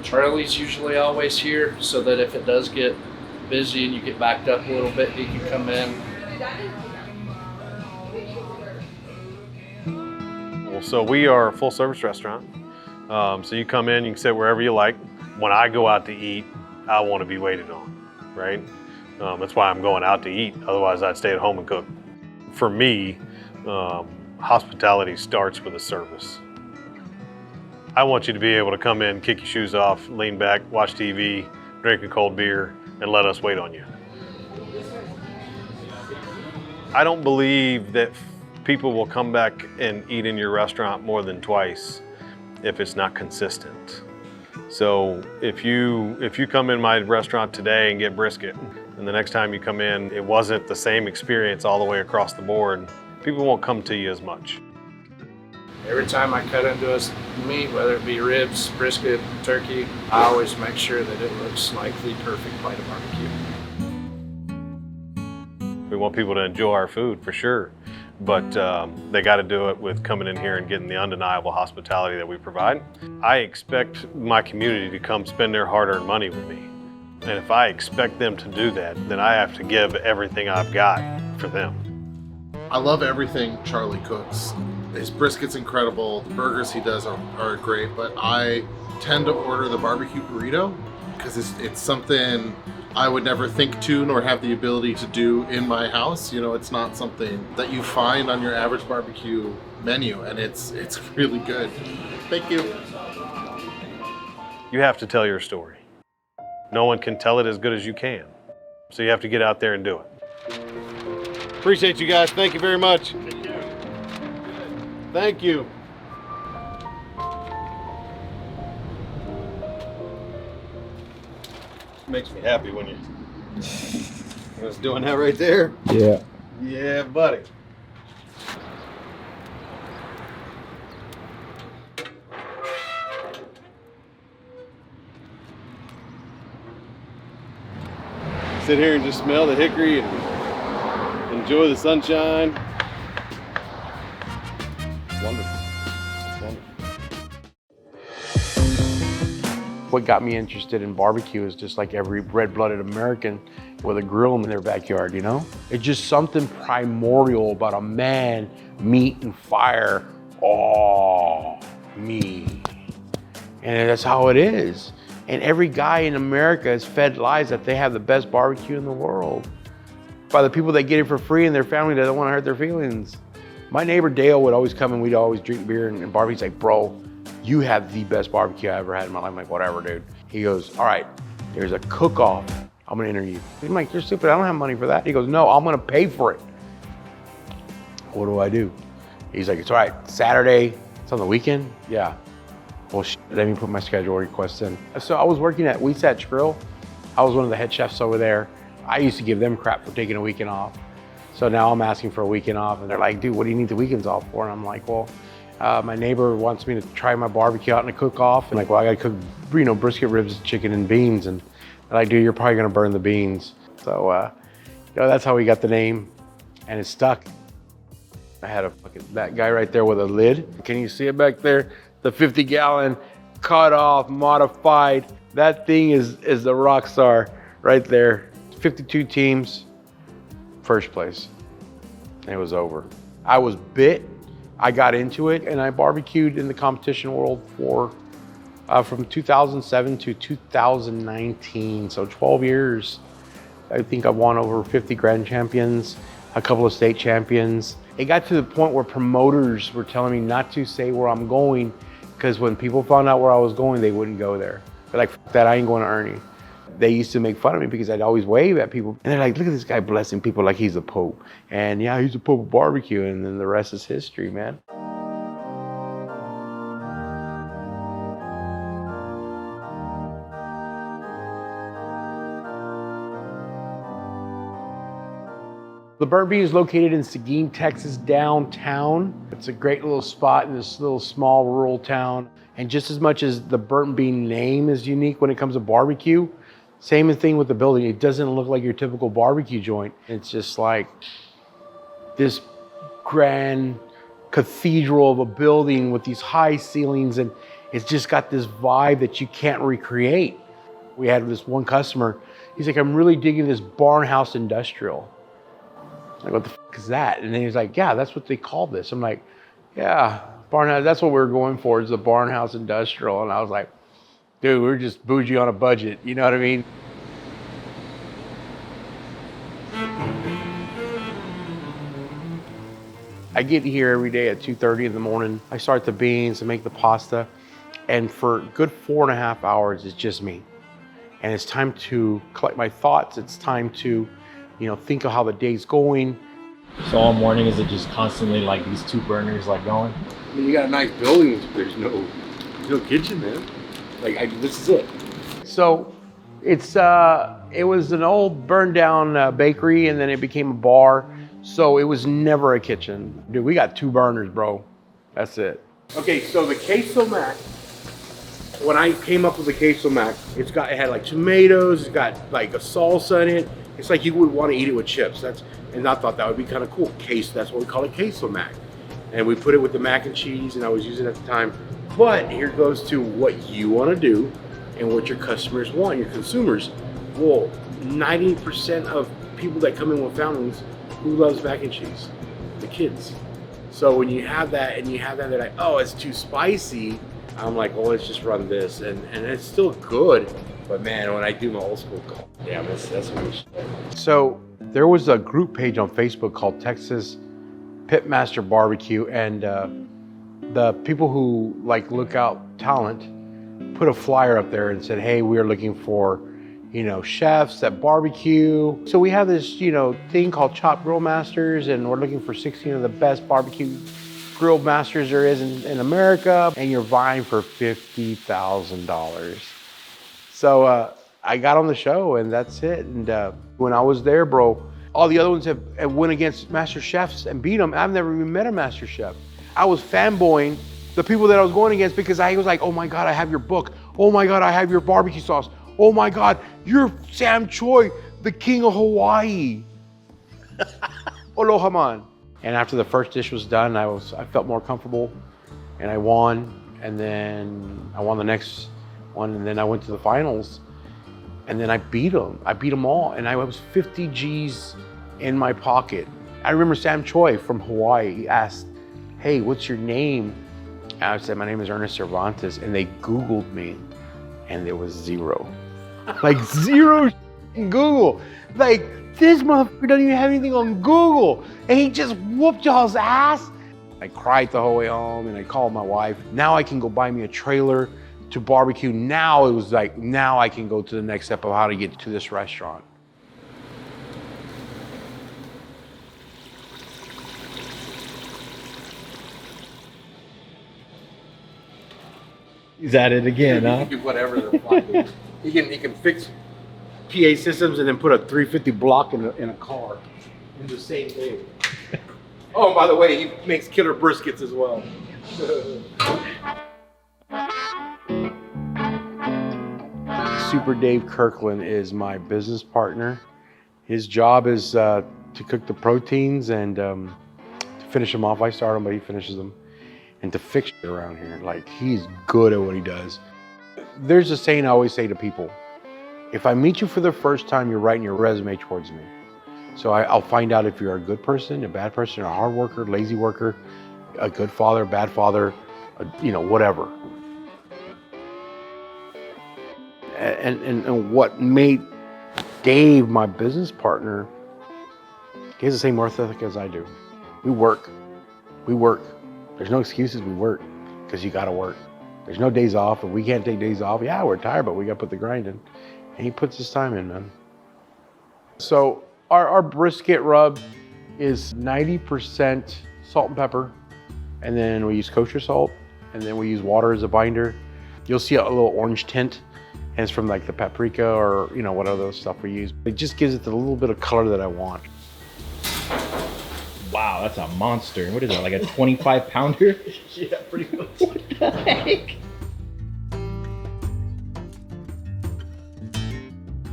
Charlie's usually always here so that if it does get busy and you get backed up a little bit, he can come in. Well, so we are a full service restaurant. So you come in, you can sit wherever you like. When I go out to eat, I want to be waited on, right? That's why I'm going out to eat. Otherwise, I'd stay at home and cook. For me, hospitality starts with a service. I want you to be able to come in, kick your shoes off, lean back, watch TV, drink a cold beer, and let us wait on you. I don't believe that people will come back and eat in your restaurant more than twice if it's not consistent. So if you come in my restaurant today and get brisket, and the next time you come in, it wasn't the same experience all the way across the board, people won't come to you as much. Every time I cut into a meat, whether it be ribs, brisket, turkey, I always make sure that it looks like the perfect bite of barbecue. We want people to enjoy our food for sure, but they got to do it with coming in here and getting the undeniable hospitality that we provide. I expect my community to come spend their hard-earned money with me. And if I expect them to do that, then I have to give everything I've got for them. I love everything Charlie cooks. His brisket's incredible, the burgers he does are great, but I tend to order the barbecue burrito because it's something I would never think to nor have the ability to do in my house. You know, it's not something that you find on your average barbecue menu, and it's really good. Thank you. You have to tell your story. No one can tell it as good as you can. So you have to get out there and do it. Appreciate you guys. Thank you very much. Thank you. Makes me happy when you was doing that right there. Yeah. Yeah, buddy. Sit here and just smell the hickory and enjoy the sunshine. Wonderful. What got me interested in barbecue is just like every red-blooded American with a grill in their backyard, you know? It's just something primordial about a man, meat, and fire. Oh, me. And that's how it is. And every guy in America is fed lies that they have the best barbecue in the world by the people that get it for free and their family that don't want to hurt their feelings. My neighbor Dale would always come and we'd always drink beer and barbecue. He's like, bro, you have the best barbecue I ever had in my life. I'm like, whatever, dude. He goes, all right, there's a cook-off. I'm gonna interview. I'm like, you're stupid, I don't have money for that. He goes, no, I'm gonna pay for it. What do I do? He's like, it's all right, Saturday, it's on the weekend? Yeah. Well, let me put my schedule request in. So I was working at Weesatch Grill. I was one of the head chefs over there. I used to give them crap for taking a weekend off. So now I'm asking for a weekend off and they're like, dude, what do you need the weekends off for? And I'm like, well, my neighbor wants me to try my barbecue out in a cook-off. And like, well, I gotta cook, you know, brisket ribs, chicken, and beans. And they're like, dude, you're probably gonna burn the beans. So, you know, that's how we got the name and it stuck. I had that guy right there with a lid. Can you see it back there? The 50-gallon, cut off, modified. That thing is the rock star right there. 52 teams, first place. And it was over. I was bit. I got into it and I barbecued in the competition world for from 2007 to 2019, so 12 years. I think I won over 50 grand champions, a couple of state champions. It got to the point where promoters were telling me not to say where I'm going because when people found out where I was going, they wouldn't go there. They're like, F that, I ain't going to Ernie. They used to make fun of me because I'd always wave at people. And they're like, look at this guy blessing people like he's a pope. And yeah, he's a pope of barbecue. And then the rest is history, man. The Burnt Bean is located in Seguin, Texas, downtown. It's a great little spot in this little small rural town. And just as much as the Burnt Bean name is unique when it comes to barbecue, same thing with the building. It doesn't look like your typical barbecue joint. It's just like this grand cathedral of a building with these high ceilings, and it's just got this vibe that you can't recreate. We had this one customer, he's like, I'm really digging this barnhouse industrial. Like, what the f is that? And then he's like, yeah, that's what they call this. I'm like, yeah, barnhouse, that's what we're going for, is the barnhouse industrial. And I was like, dude, we're just bougie on a budget, you know what I mean? I get here every day at 2:30 in the morning. I start the beans and make the pasta. And for a good 4.5 hours, it's just me. And it's time to collect my thoughts. It's time to, think of how the day's going. So all morning, is it just constantly like these 2 burners like going? I mean, you got a nice building. There's no kitchen, man. This is it. So it was an old burned down bakery, and then it became a bar. So it was never a kitchen. Dude, we got 2 burners, bro. That's it. Okay, so the queso mac, when I came up with the queso mac, it had like tomatoes, it's got like a salsa in it. It's like you would want to eat it with chips. And I thought that would be kind of cool. That's what we call it, queso mac. And we put it with the mac and cheese, and I was using it at the time. But here goes to what you want to do and what your customers want, your consumers. Well, 90% of people that come in with fountains, who loves mac and cheese? The kids. So when you have that and they're like, oh, it's too spicy. I'm like, well, let's just run this. And it's still good. But man, when I do my old school call, damn, that's what shit. So there was a group page on Facebook called Texas Pitmaster Barbecue. And the people who look out talent put a flyer up there and said, hey, we are looking for, chefs at barbecue. So we have this, thing called Chop Grill Masters, and we're looking for 16 of the best barbecue grill masters there is in America, and you're vying for $50,000. So I got on the show, and that's it. And when I was there, bro, all the other ones have went against master chefs and beat them. I've never even met a master chef. I was fanboying the people that I was going against because I was like, oh my God, I have your book. Oh my God, I have your barbecue sauce. Oh my God, you're Sam Choi, the king of Hawaii. Aloha man. And after the first dish was done, I felt more comfortable, and I won. And then I won the next one, and then I went to the finals, and then I beat them. I beat them all, and I was 50 G's in my pocket. I remember Sam Choi from Hawaii. He asked, hey, what's your name? And I said, my name is Ernest Cervantes, and they Googled me, and there was 0. Like 0 in Google. Like, this motherfucker doesn't even have anything on Google, and he just whooped y'all's ass. I cried the whole way home, and I called my wife. Now I can go buy me a trailer to barbecue. Now it was like, now I can go to the next step of how to get to this restaurant. He's at it again, huh? He can do whatever the fuck. He can fix PA systems and then put a 350 block in a car in the same day. Oh, and by the way, he makes killer briskets as well. Super Dave Kirkland is my business partner. His job is to cook the proteins and to finish them off. I start them, but he finishes them. And to fix it around here. Like, he's good at what he does. There's a saying I always say to people: if I meet you for the first time, you're writing your resume towards me. So I'll find out if you're a good person, a bad person, a hard worker, lazy worker, a good father, bad father, whatever. And what made Dave my business partner, he has the same work ethic as I do. We work. There's no excuses, we work, because you gotta work. There's no days off, and we can't take days off. Yeah, we're tired, but we gotta put the grind in. And he puts his time in, man. So our brisket rub is 90% salt and pepper, and then we use kosher salt, and then we use water as a binder. You'll see a little orange tint, and it's from like the paprika or what other stuff we use. It just gives it the little bit of color that I want. Wow, that's a monster. What is that, like a 25-pounder? Yeah, pretty much. What the heck?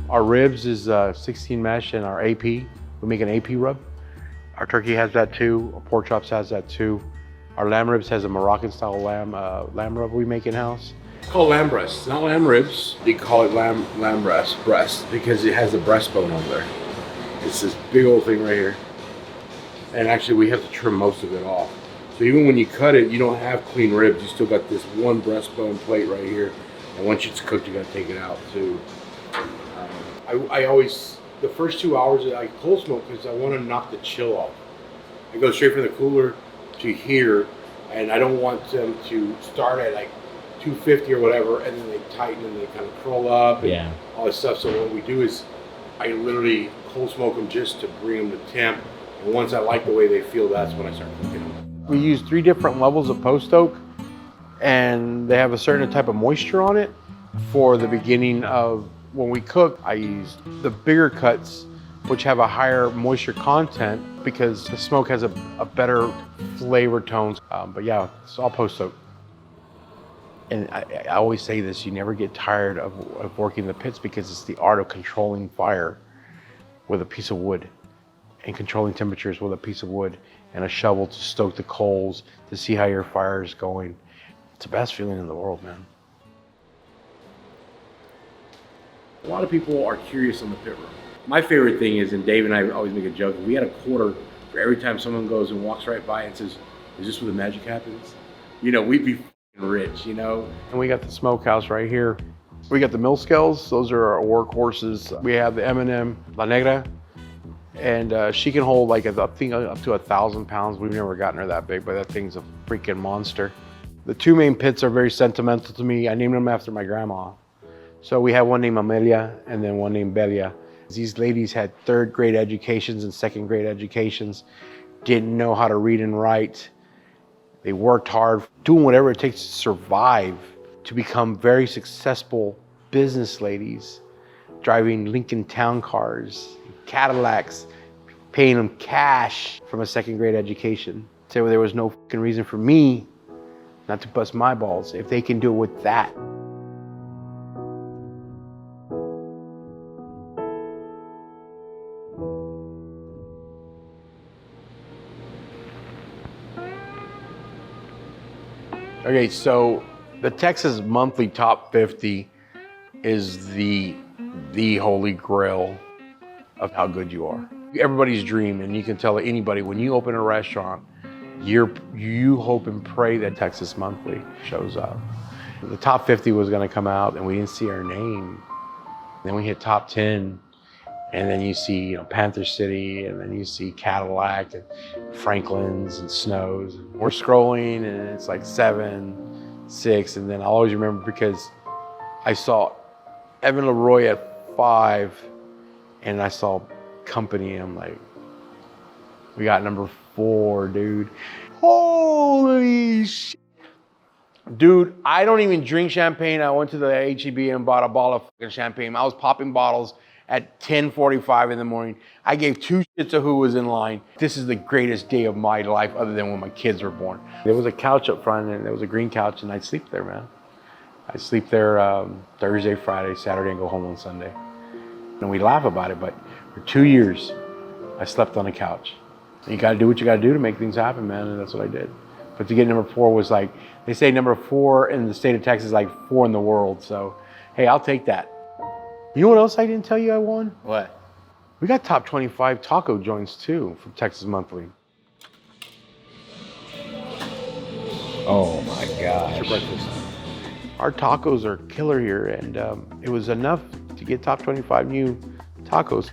Our ribs is 16 mesh, and our AP, we make an AP rub. Our turkey has that too. Our pork chops has that too. Our lamb ribs has a Moroccan style lamb rub we make in-house. It's called lamb breast, not lamb ribs. They call it lamb breast because it has the breastbone on there. It's this big old thing right here. And actually we have to trim most of it off. So even when you cut it, you don't have clean ribs. You still got this one breastbone plate right here. And once it's cooked, you gotta take it out too. I always, the first 2 hours I cold smoke because I wanna knock the chill off. I go straight from the cooler to here, and I don't want them to start at like 250 or whatever, and then they tighten and they kind of curl up and all this stuff. So what we do is I literally cold smoke them just to bring them to temp. And once I like the way they feel, that's when I start cooking them. We use 3 different levels of post oak, and they have a certain type of moisture on it. For the beginning of when we cook, I use the bigger cuts, which have a higher moisture content because the smoke has a better flavor tones. But yeah, it's all post oak. And I always say this, you never get tired of working the pits because it's the art of controlling fire with a piece of wood and controlling temperatures with a piece of wood and a shovel to stoke the coals, to see how your fire is going. It's the best feeling in the world, man. A lot of people are curious on the pit room. My favorite thing is, and Dave and I always make a joke, we had a quarter for every time someone goes and walks right by and says, is this where the magic happens? You know, we'd be rich, you know? And we got the smokehouse right here. We got the mill scales. Those are our workhorses. We have the M&M La Negra, and she can hold like I think up to 1,000 pounds. We've never gotten her that big, but that thing's a freaking monster. The 2 main pits are very sentimental to me. I named them after my grandma. So we have one named Amelia and then one named Belia. These ladies had 3rd grade educations and 2nd grade educations, didn't know how to read and write. They worked hard, doing whatever it takes to survive, to become very successful business ladies, driving Lincoln Town cars, Cadillacs, paying them cash from a 2nd grade education. So there was no fucking reason for me not to bust my balls if they can do it with that. Okay, so the Texas Monthly Top 50 is the holy grail of how good you are. Everybody's dream, and you can tell anybody when you open a restaurant, you hope and pray that Texas Monthly shows up. The top 50 was gonna come out and we didn't see our name. Then we hit top 10, and then you see, Panther City, and then you see Cadillac and Franklin's and Snow's. We're scrolling and it's like 7, 6, and then I'll always remember because I saw Evan Leroy at 5, and I saw Company, and I'm like, we got number 4, dude. Holy shit. Dude, I don't even drink champagne. I went to the H-E-B and bought a bottle of fucking champagne. I was popping bottles at 10:45 in the morning. I gave 2 shits of who was in line. This is the greatest day of my life other than when my kids were born. There was a couch up front, and there was a green couch, and I'd sleep there, man. I'd sleep there Thursday, Friday, Saturday, and go home on Sunday. And we laugh about it, but for 2 years, I slept on a couch. And you gotta do what you gotta do to make things happen, man, and that's what I did. But to get number 4 was like, they say number 4 in the state of Texas is like 4 in the world, so hey, I'll take that. You know what else I didn't tell you I won? What? We got top 25 taco joints too from Texas Monthly. Oh my gosh. For breakfast. Our tacos are killer here, and it was enough to get top 25 new tacos.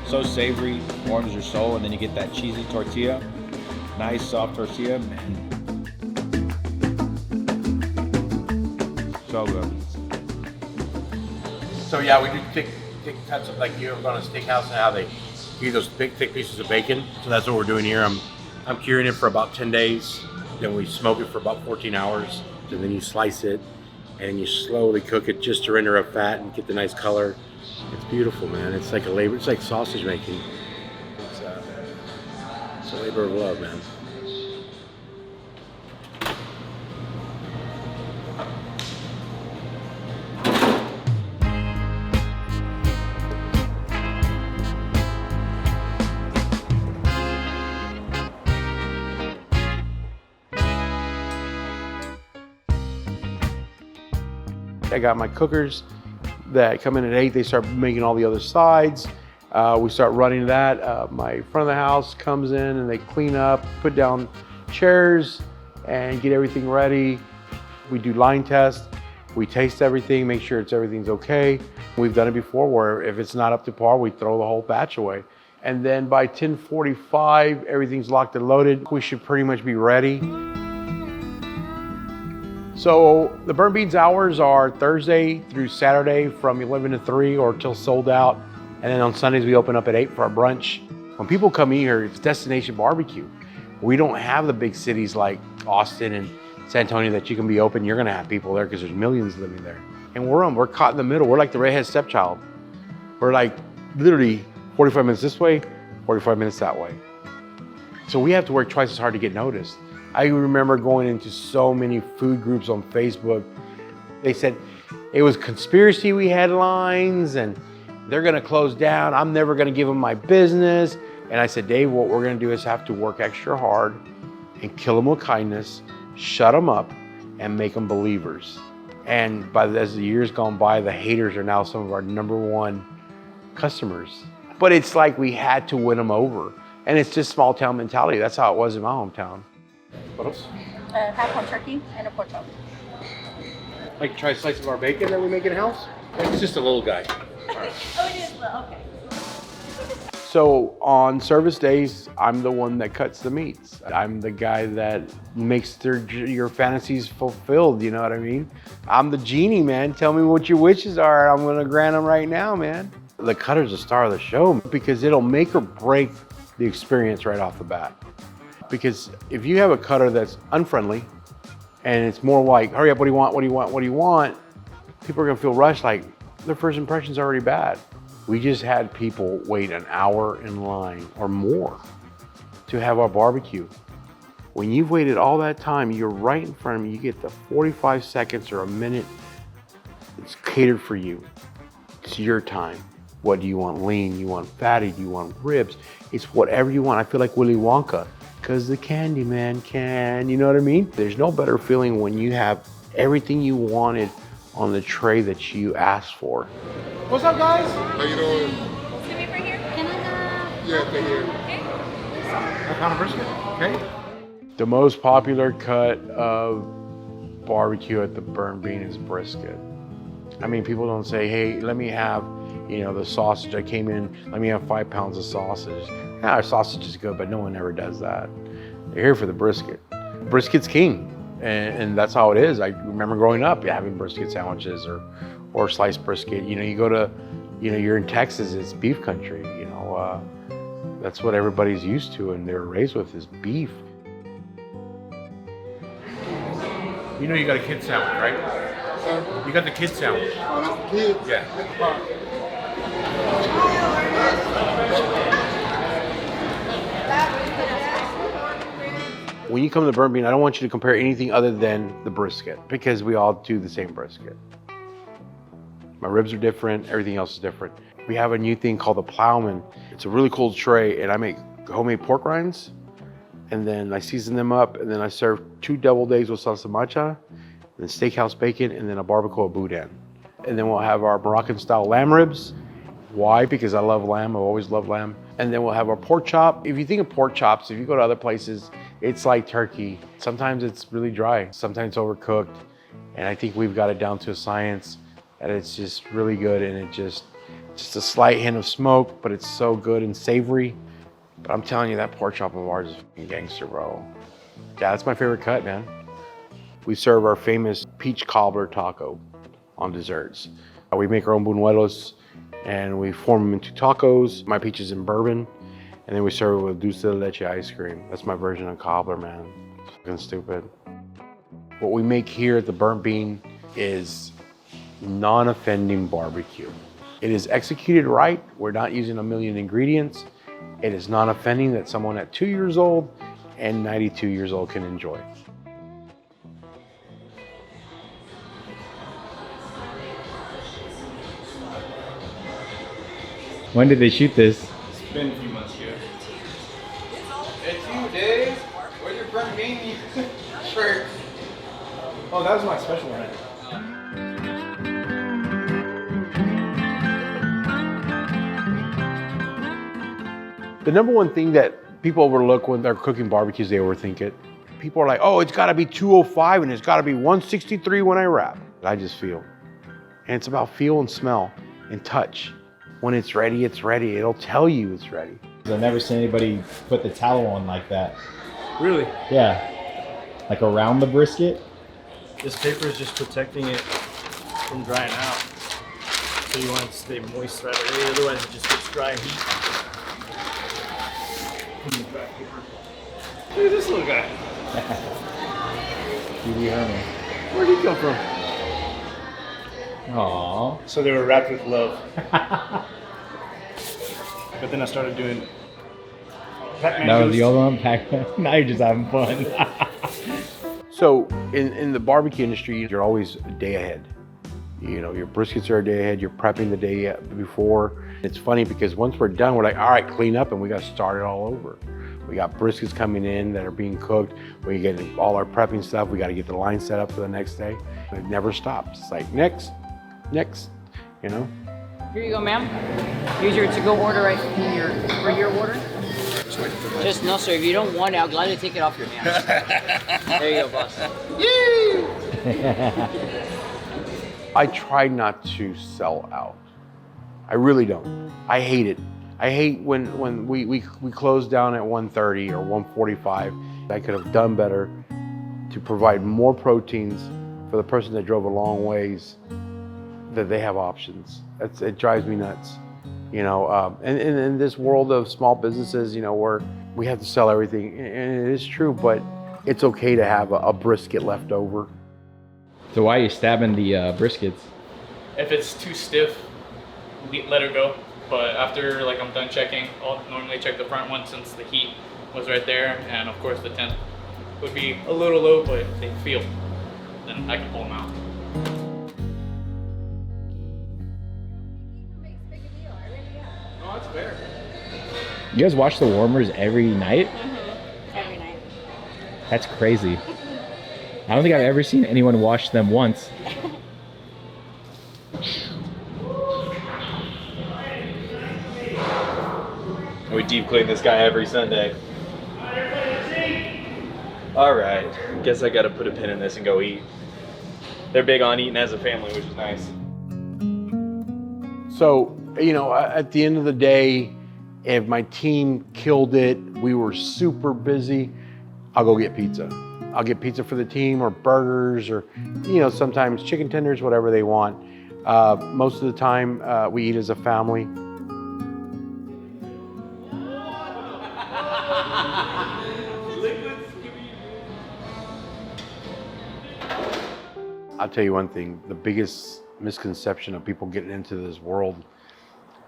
So savory, warms your soul, and then you get that cheesy tortilla. Nice soft tortilla, man. So good. So yeah, we do thick cuts of, like you ever gone to a steakhouse and how they give you those big thick pieces of bacon. So that's what we're doing here. I'm curing it for about 10 days. Then we smoke it for about 14 hours. And then you slice it and you slowly cook it just to render up fat and get the nice color. It's beautiful, man. It's like a labor. It's like sausage making. It's a labor of love, man. I got my cookers that come in at 8. They start making all the other sides. We start running that. My front of the house comes in and they clean up, put down chairs and get everything ready. We do line tests. We taste everything, make sure everything's okay. We've done it before where if it's not up to par, we throw the whole batch away. And then by 10:45, everything's locked and loaded. We should pretty much be ready. So the Burnt Beans hours are Thursday through Saturday from 11 to 3 or till sold out. And then on Sundays, we open up at 8 for our brunch. When people come in here, it's destination barbecue. We don't have the big cities like Austin and San Antonio that you can be open. You're gonna have people there because there's millions living there. And we're caught in the middle. We're like the redhead stepchild. We're like literally 45 minutes this way, 45 minutes that way. So we have to work twice as hard to get noticed. I remember going into so many food groups on Facebook. They said it was conspiracy we had lines and they're gonna close down. I'm never gonna give them my business. And I said, Dave, what we're gonna do is have to work extra hard and kill them with kindness, shut them up, and make them believers. And as the years gone by, the haters are now some of our #1 customers. But it's like we had to win them over. And it's just small town mentality. That's how it was in my hometown. What else? Half on turkey and a pork chop. Like try a slice of our bacon that we make in house? It's just a little guy. Oh, it is little, okay. So on service days, I'm the one that cuts the meats. I'm the guy that makes your fantasies fulfilled, you know what I mean? I'm the genie, man. Tell me what your wishes are. I'm gonna grant them right now, man. The cutter's the star of the show because it'll make or break the experience right off the bat. Because if you have a cutter that's unfriendly and it's more like, hurry up, what do you want, what do you want, what do you want? People are gonna feel rushed, like their first impression's already bad. We just had people wait an hour in line or more to have our barbecue. When you've waited all that time, you're right in front of me, you get the 45 seconds or a minute, it's catered for you. It's your time. What do you want, lean? You want fatty? Do you want ribs? It's whatever you want. I feel like Willy Wonka, because the candy man can, you know what I mean? There's no better feeling when you have everything you wanted on the tray that you asked for. What's up, guys? How you doing? Excuse me for here. Can I have? Yeah, right here. Okay. A pound of brisket, okay? The most popular cut of barbecue at the Burnt Bean is brisket. I mean, people don't say, hey, let me have, the sausage. I came in, let me have 5 pounds of sausage. Yeah, our sausage is good, but no one ever does that. They're here for the brisket. Brisket's king, and that's how it is. I remember growing up having brisket sandwiches or sliced brisket. You go to, you're in Texas, it's beef country. That's what everybody's used to and they're raised with is beef. You got a kid sandwich, right? You got the kid sandwich. Kid? Yeah. When you come to the Burnt Bean, I don't want you to compare anything other than the brisket because we all do the same brisket. My ribs are different, everything else is different. We have a new thing called the Plowman. It's a really cool tray and I make homemade pork rinds and then I season them up and then I serve 2 double days with salsa macha, and then steakhouse bacon and then a barbacoa boudin. And then we'll have our Moroccan style lamb ribs. Why? Because I love lamb, I've always loved lamb. And then we'll have our pork chop. If you think of pork chops, if you go to other places, it's like turkey. Sometimes it's really dry, sometimes overcooked. And I think we've got it down to a science that it's just really good and just a slight hint of smoke, but it's so good and savory. But I'm telling you, that pork chop of ours is fucking gangster, bro. Yeah, that's my favorite cut, man. We serve our famous peach cobbler taco on desserts. We make our own buñuelos and we form them into tacos. My peach is in bourbon, and then we serve it with dulce de leche ice cream. That's my version of cobbler, man. It's fucking stupid. What we make here at the Burnt Bean is non-offending barbecue. It is executed right. We're not using a million ingredients. It is non-offending that someone at 2 years old and 92 years old can enjoy. When did they shoot this? It's been a few months ago. It's you, Dave. Where's your Burnt Bean shirt? Oh, that was my special one. The #1 thing that people overlook when they're cooking barbecues, they overthink it. People are like, oh, it's gotta be 205 and it's gotta be 163 when I wrap. I just feel. And it's about feel and smell and touch. When it's ready, it'll tell you it's ready. I've never seen anybody put the tallow on like that. Really? Yeah. Like around the brisket. This paper is just protecting it from drying out. So you want it to stay moist right away, otherwise it just gets dry heat. Look at this little guy. Pee-wee Herman. Where'd he come from? Aww. So they were wrapped with love. But then I started doing Pac-Man. That was the old one, Pac-Man. Now you're just having fun. So in the barbecue industry, you're always a day ahead. You know, your briskets are a day ahead, you're prepping the day before. It's funny because once we're done, we're like, all right, clean up, and we got to start it all over. We got briskets coming in that are being cooked. We get all our prepping stuff. We got to get the line set up for the next day. It never stops. It's like, next, you know? Here you go, ma'am. Here's your to-go order right for your order. Just no, sir. If you don't want it, I'll gladly take it off your hands. There you go, boss. I try not to sell out. I really don't. I hate it. I hate when we close down at 1:30 or 1:45. I could have done better to provide more proteins for the person that drove a long ways, that they have options. It drives me nuts. You know, and in this world of small businesses, you know, where we have to sell everything, and it is true, but it's okay to have a brisket left over. So why are you stabbing the briskets? If it's too stiff, let her go. But after like I'm done checking, I'll normally check the front one since the heat was right there, and of course the temp would be a little low, but if they feel, then I can pull them out. No, that's fair. You guys watch the warmers every night? Every night. That's crazy. I don't think I've ever seen anyone watch them once. We deep clean this guy every Sunday. All right, guess I gotta put a pin in this and go eat. They're big on eating as a family, which is nice. So, you know, at the end of the day, if my team killed it, we were super busy, I'll go get pizza. I'll get pizza for the team, or burgers, or, you know, sometimes chicken tenders, whatever they want. Most of the time, we eat as a family. I'll tell you one thing, the biggest misconception of people getting into this world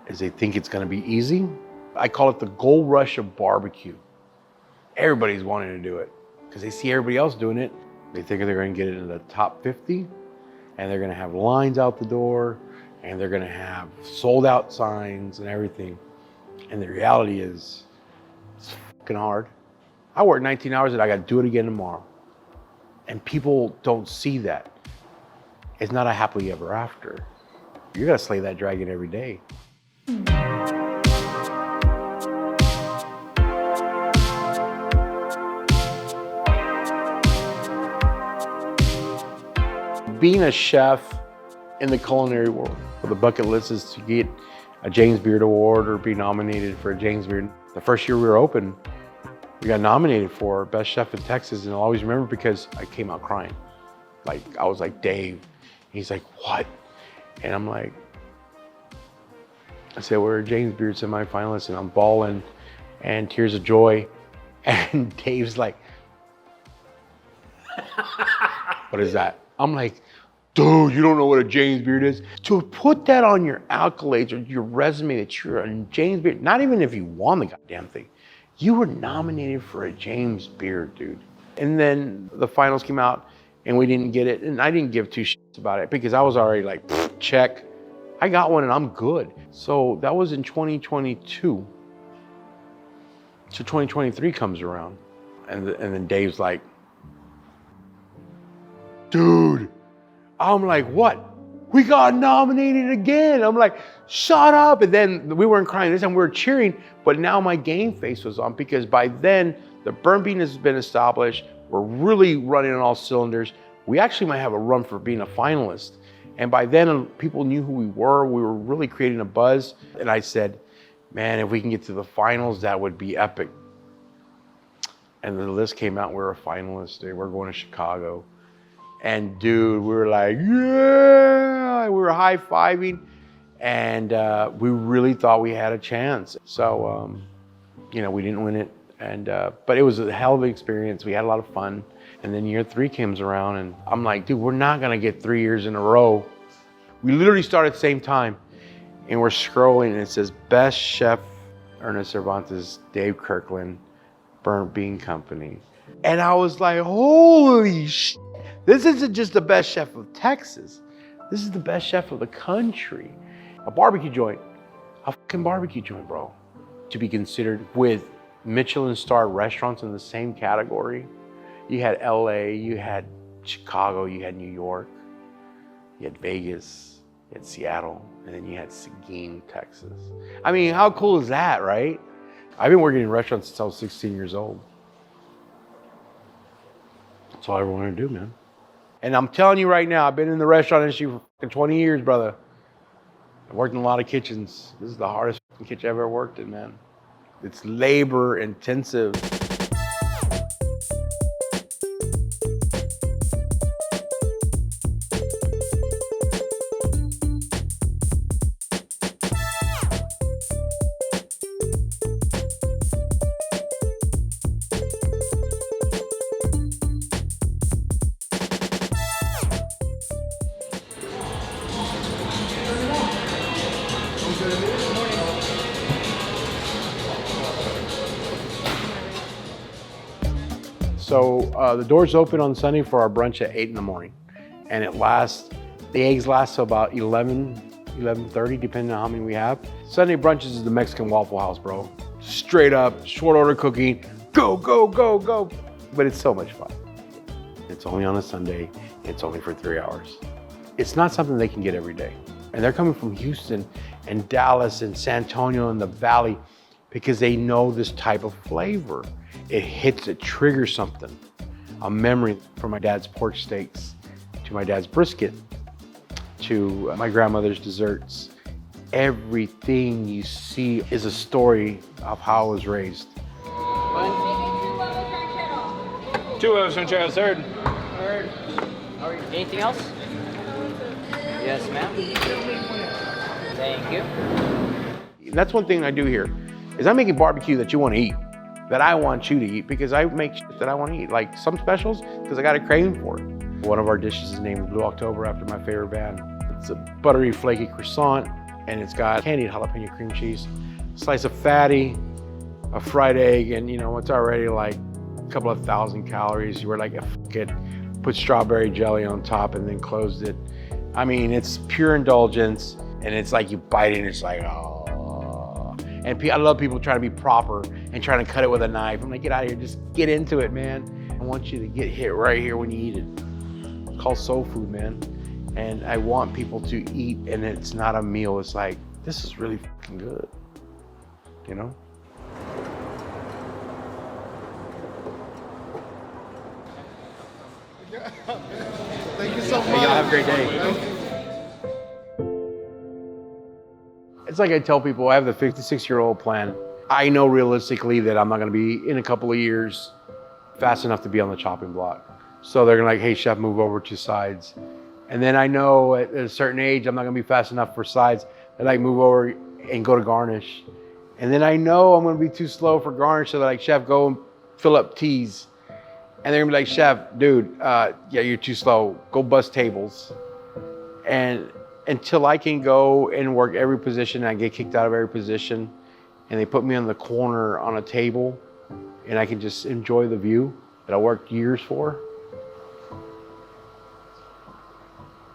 is they think it's gonna be easy. I call it the gold rush of barbecue. Everybody's wanting to do it because they see everybody else doing it. They think they're gonna get it in the top 50, and they're gonna have lines out the door, and they're gonna have sold out signs and everything. And the reality is, it's fucking hard. I work 19 hours and I gotta do it again tomorrow. And people don't see that. It's not a happily ever after. You gotta slay that dragon every day. Being a chef in the culinary world, the bucket list is to get a James Beard Award or be nominated for a James Beard. The first year we were open, we got nominated for Best Chef in Texas, and I'll always remember because I came out crying. Like, I was like, Dave. He's like, what? And I'm like, I said, we're a James Beard semifinalist, and I'm bawling and tears of joy. And Dave's like, what is that? I'm like, dude, you don't know what a James Beard is? To put that on your accolades or your resume that you're a James Beard, not even if you won the goddamn thing, you were nominated for a James Beard, dude. And then the finals came out and we didn't get it. And I didn't give two shits about it because I was already like, check. I got one and I'm good. So that was in 2022. So 2023 comes around. And then Dave's like, dude. I'm like, what? We got nominated again. I'm like, shut up. And then we weren't crying this time, we were cheering, but now my game face was on because by then the Burn Bean has been established. We're really running on all cylinders. We actually might have a run for being a finalist. And by then people knew who we were really creating a buzz. And I said, man, if we can get to the finals, that would be epic. And the list came out, we were a finalist. We're going to Chicago. And dude, we were like, yeah, we were high-fiving. And we really thought we had a chance. So, you know, we didn't win it. And but it was a hell of an experience. We had a lot of fun. And then year 3 comes around and I'm like, dude, we're not gonna get 3 years in a row. We literally started at the same time. And we're scrolling and it says, best chef, Ernest Cervantes, Dave Kirkland, Burnt Bean Company. And I was like, holy shit. This isn't just the best chef of Texas. This is the best chef of the country. A barbecue joint, a fucking barbecue joint, bro. To be considered with Michelin star restaurants in the same category. You had LA, you had Chicago, you had New York, you had Vegas, you had Seattle, and then you had Seguin, Texas. I mean, how cool is that, right? I've been working in restaurants since I was 16 years old. That's all I ever wanted to do, man. And I'm telling you right now, I've been in the restaurant industry for 20 years, brother. I've worked in a lot of kitchens. This is the hardest kitchen I've ever worked in, man. It's labor intensive. So the doors open on Sunday for our brunch at 8 in the morning. And the eggs last till about 11:30, depending on how many we have. Sunday brunches is the Mexican Waffle House, bro. Straight up, short order cooking, go, go, go, go. But it's so much fun. It's only on a Sunday, it's only for 3 hours. It's not something they can get every day. And they're coming from Houston and Dallas and San Antonio and the Valley because they know this type of flavor. It triggers something. A memory from my dad's pork steaks, to my dad's brisket, to my grandmother's desserts. Everything you see is a story of how I was raised. 2 O's on Charles, third. Anything else? Yes, ma'am. Thank you. That's one thing I do here, is I'm making barbecue that you want to eat, that I want you to eat, because I make shit that I want to eat. Like some specials, because I got a craving for it. One of our dishes is named Blue October after my favorite band. It's a buttery, flaky croissant, and it's got candied jalapeno cream cheese, a slice of fatty, a fried egg, and you know, it's already like a couple of 1,000 calories. You were like, fuck it, put strawberry jelly on top and then closed it. I mean, it's pure indulgence, and it's like you bite it and it's like, oh. And I love people trying to be proper and trying to cut it with a knife. I'm like, get out of here, just get into it, man. I want you to get hit right here when you eat it. It's called soul food, man. And I want people to eat, and it's not a meal. It's like, this is really fucking good, you know? Thank you so much. Hey, y'all have a great day. It's like I tell people, I have the 56-year-old plan. I know realistically that I'm not gonna be, in a couple of years, fast enough to be on the chopping block. So they're gonna like, hey chef, move over to sides. And then I know at a certain age, I'm not gonna be fast enough for sides. They're like, move over and go to garnish. And then I know I'm gonna be too slow for garnish, so they're like, chef, go and fill up teas. And they're gonna be like, chef, dude, yeah, you're too slow. Go bust tables. And until I can go and work every position, I get kicked out of every position, and they put me on the corner on a table, and I can just enjoy the view that I worked years for,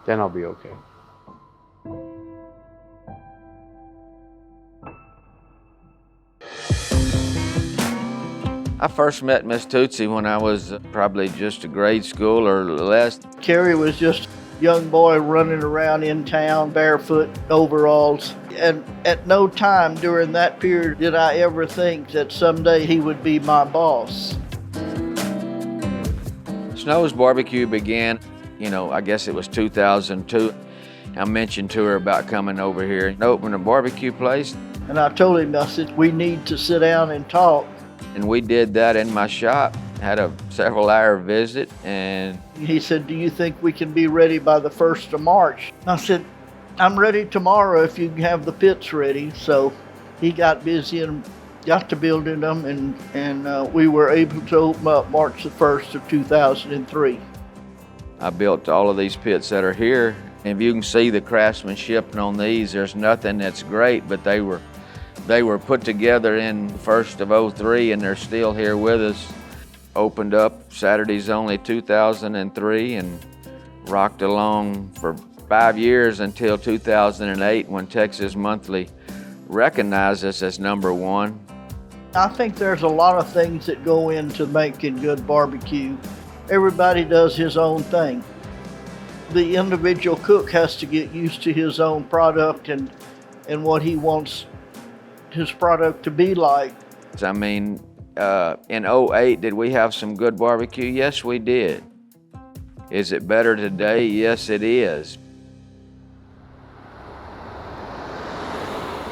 then I'll be okay. I first met Miss Tootsie when I was probably just a grade school or less. Kerry was just a young boy running around in town, barefoot, overalls. And at no time during that period did I ever think that someday he would be my boss. Snow's barbecue began, you know, I guess it was 2002. I mentioned to her about coming over here and opening a barbecue place. And I told him, I said, we need to sit down and talk. And we did that in my shop, had a several-hour visit, and He said, do you think we can be ready by the 1st of March? I said, I'm ready tomorrow if you can have the pits ready. So he got busy and got to building them, and we were able to open up March the 1st of 2003. I built all of these pits that are here. And if you can see the craftsmanship on these, there's nothing that's great, but they were put together in 1st of 03, and they're still here with us. Opened up Saturdays only 2003 and rocked along for 5 years until 2008 when Texas Monthly recognized us as #1. I think there's a lot of things that go into making good barbecue. Everybody does his own thing. The individual cook has to get used to his own product and what he wants his product to be like. I mean, in 08, did we have some good barbecue? Yes, we did. Is it better today? Yes, it is.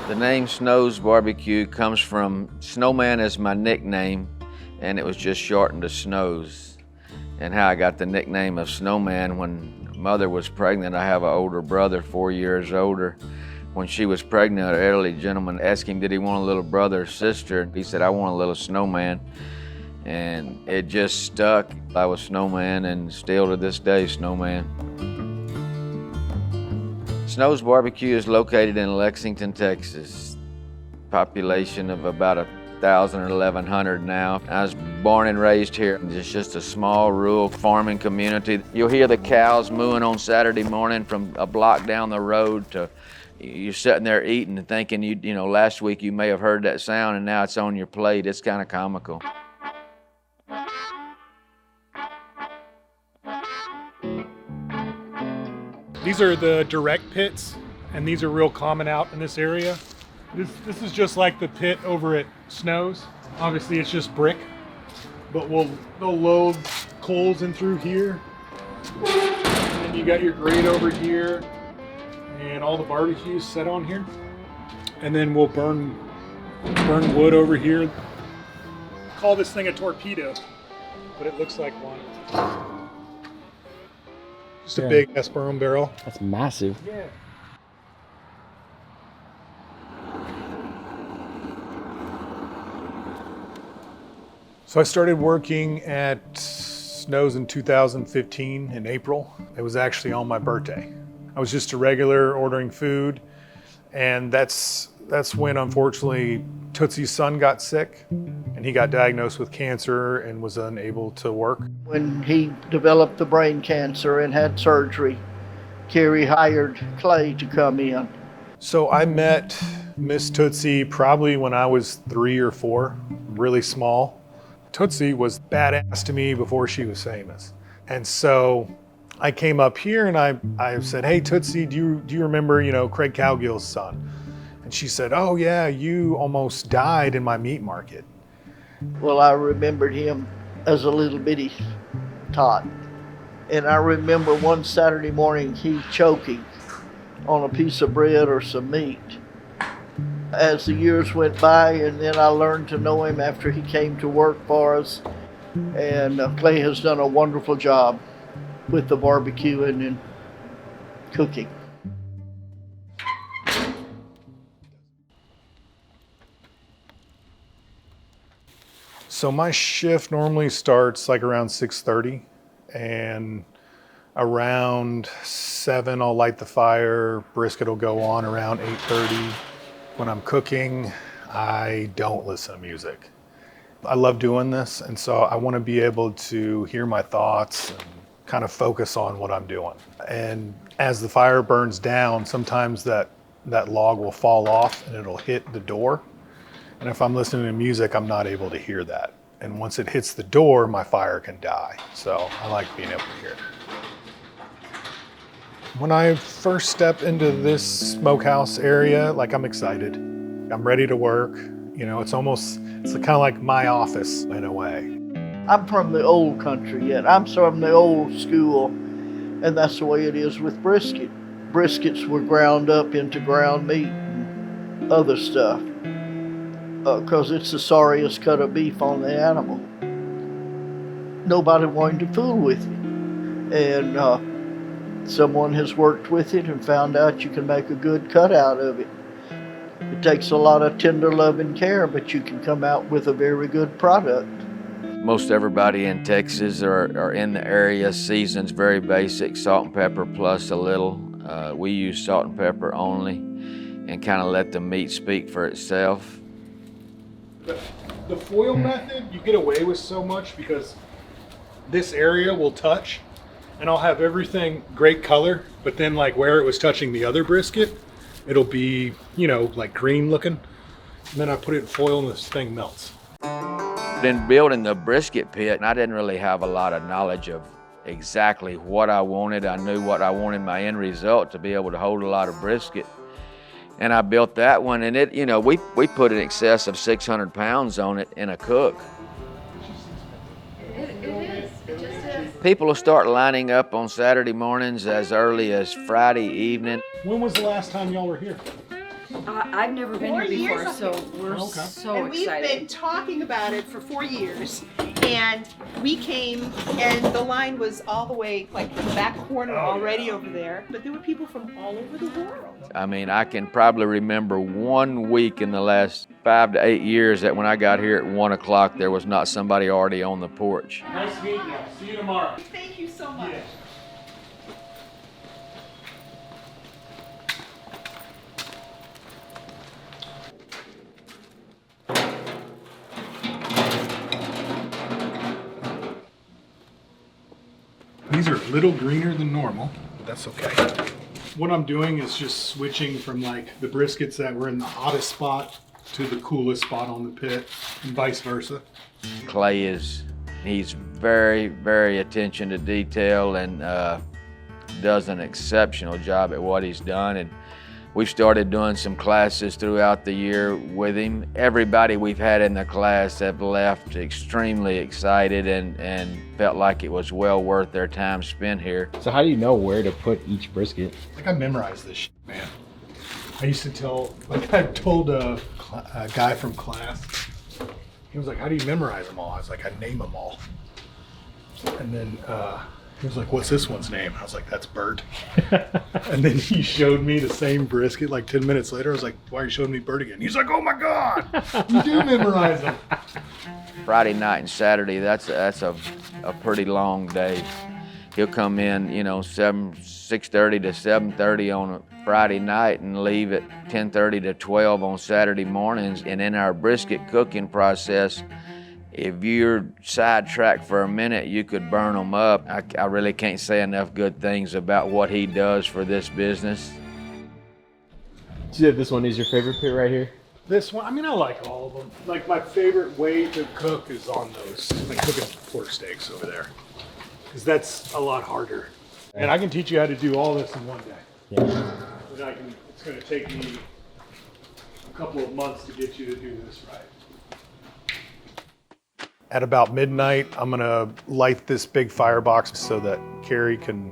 The name Snow's Barbecue comes from Snowman is my nickname, and it was just shortened to Snows. And how I got the nickname of Snowman, when mother was pregnant, I have an older brother, 4 years older. When she was pregnant, an elderly gentleman asked him, did he want a little brother or sister? He said, I want a little Snowman. And it just stuck. I was Snowman, and still to this day, Snowman. Snow's Barbecue is located in Lexington, Texas. Population of about 1,000 or 1,100 now. I was born and raised here. It's just a small rural farming community. You'll hear the cows mooing on Saturday morning from a block down the road to you're sitting there eating and thinking, you know, last week you may have heard that sound and now it's on your plate. It's kind of comical. These are the direct pits, and these are real common out in this area. This is just like the pit over at Snow's. Obviously it's just brick, but they'll load coals in through here. And you got your grate over here, and all the barbecues set on here. And then we'll burn wood over here. Call this thing a torpedo, but it looks like one. Just a big Esperon barrel. That's massive. Yeah. So I started working at Snow's in 2015 in April. It was actually on my birthday. I was just a regular ordering food, and that's when unfortunately Tootsie's son got sick, and he got diagnosed with cancer and was unable to work. When he developed the brain cancer and had surgery, Carrie hired Clay to come in. So I met Miss Tootsie probably when I was 3 or 4, really small. Tootsie was badass to me before she was famous. And so I came up here and I said, hey Tootsie, do you remember, Craig Cowgill's son? And she said, oh yeah, you almost died in my meat market. Well, I remembered him as a little bitty tot. And I remember one Saturday morning he choking on a piece of bread or some meat. As the years went by, and then I learned to know him after he came to work for us. And Clay has done a wonderful job with the barbecuing and cooking. So my shift normally starts like around 6:30, and around 7 I'll light the fire. Brisket will go on around 8:30. When I'm cooking, I don't listen to music. I love doing this, and so I want to be able to hear my thoughts and kind of focus on what I'm doing. And as the fire burns down, sometimes that log will fall off and it'll hit the door. And if I'm listening to music, I'm not able to hear that. And once it hits the door, my fire can die. So I like being able to hear it. When I first step into this smokehouse area, I'm excited. I'm ready to work. It's kind of like my office in a way. I'm from the old country yet. I'm from the old school, and that's the way it is with brisket. Briskets were ground up into ground meat. other stuff because it's the sorriest cut of beef on the animal. Nobody wanted to fool with you. And someone has worked with it and found out you can make a good cut out of it. It takes a lot of tender loving care, but you can come out with a very good product. Most everybody in Texas or in the area seasons very basic, salt and pepper plus a little. We use salt and pepper only and kind of let the meat speak for itself. The foil method, you get away with so much because this area will touch and I'll have everything great color, but then like where it was touching the other brisket, it'll be, you know, like green looking. And then I put it in foil and this thing melts. In building the brisket pit, I didn't really have a lot of knowledge of exactly what I wanted. I knew what I wanted my end result to be able to hold a lot of brisket. And I built that one, and it, you know, we put in excess of 600 pounds on it in a cook. It is. It just is. People will start lining up on Saturday mornings as early as Friday evening. When was the last time y'all were here? I've never been 4 here years before, so ago. we're Okay. so And we've excited. been talking about it for 4 years, and we came, and the line was all the way, like the back corner already over there, but there were people from all over the world. I mean, I can probably remember 1 week in the last 5 to 8 years that when I got here at 1 o'clock, there was not somebody already on the porch. Nice meeting you. See you tomorrow. Thank you so much. These are a little greener than normal, but that's okay. What I'm doing is just switching from like the briskets that were in the hottest spot to the coolest spot on the pit and vice versa. Clay he's very, very attention to detail and does an exceptional job at what he's done. And we've started doing some classes throughout the year with him. Everybody we've had in the class have left extremely excited and felt like it was well worth their time spent here. So how do you know where to put each brisket? Like I memorized this shit, man. I used to tell, like I told a guy from class, he was like, how do you memorize them all? I was like, I name them all. And then he was like, what's this one's name? I was like, that's Bert. And then he showed me the same brisket like 10 minutes later. I was like, why are you showing me Bert again? He's like, oh my God, you do memorize them. Friday night and Saturday, that's a pretty long day. He'll come in, you know, 6:30 to 7:30 on a Friday night and leave at 10:30 to 12 on Saturday mornings. And in our brisket cooking process, if you're sidetracked for a minute, you could burn them up. I really can't say enough good things about what he does for this business. You said this one is your favorite pit right here? This one, I mean, I like all of them. Like my favorite way to cook is on those, like cooking pork steaks over there. Because that's a lot harder. And I can teach you how to do all this in one day. Yeah. But it's gonna take me a couple of months to get you to do this right. At about midnight, I'm gonna light this big firebox so that Carrie can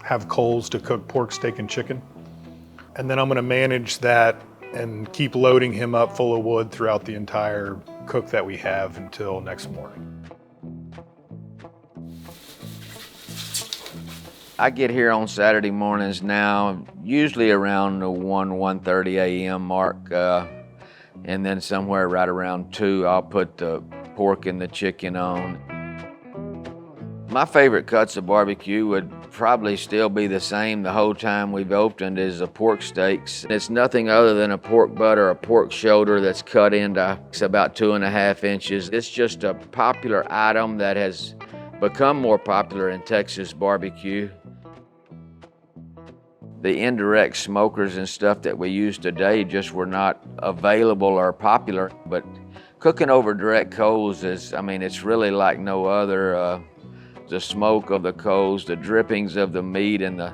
have coals to cook pork, steak, and chicken. And then I'm gonna manage that and keep loading him up full of wood throughout the entire cook that we have until next morning. I get here on Saturday mornings now, usually around the 1:30 a.m. mark, and then somewhere right around 2, I'll put the pork and the chicken on. My favorite cuts of barbecue would probably still be the same the whole time we've opened, is the pork steaks. It's nothing other than a pork butt or a pork shoulder that's cut into about 2.5 inches. It's just a popular item that has become more popular in Texas barbecue. The indirect smokers and stuff that we use today just were not available or popular, but cooking over direct coals is, I mean, it's really like no other. The smoke of the coals, the drippings of the meat, and the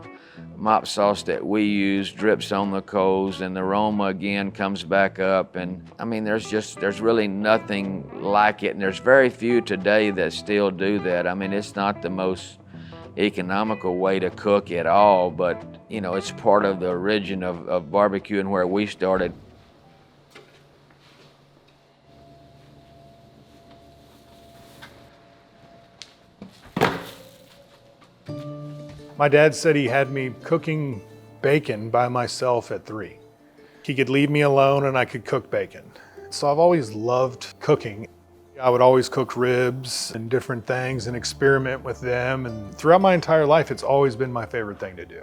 mop sauce that we use drips on the coals, and the aroma again comes back up. And I mean, there's really nothing like it, and there's very few today that still do that. I mean, it's not the most economical way to cook at all, but you know, it's part of the origin of barbecue and where we started. My dad said he had me cooking bacon by myself at 3. He could leave me alone and I could cook bacon. So I've always loved cooking. I would always cook ribs and different things and experiment with them. And throughout my entire life, it's always been my favorite thing to do.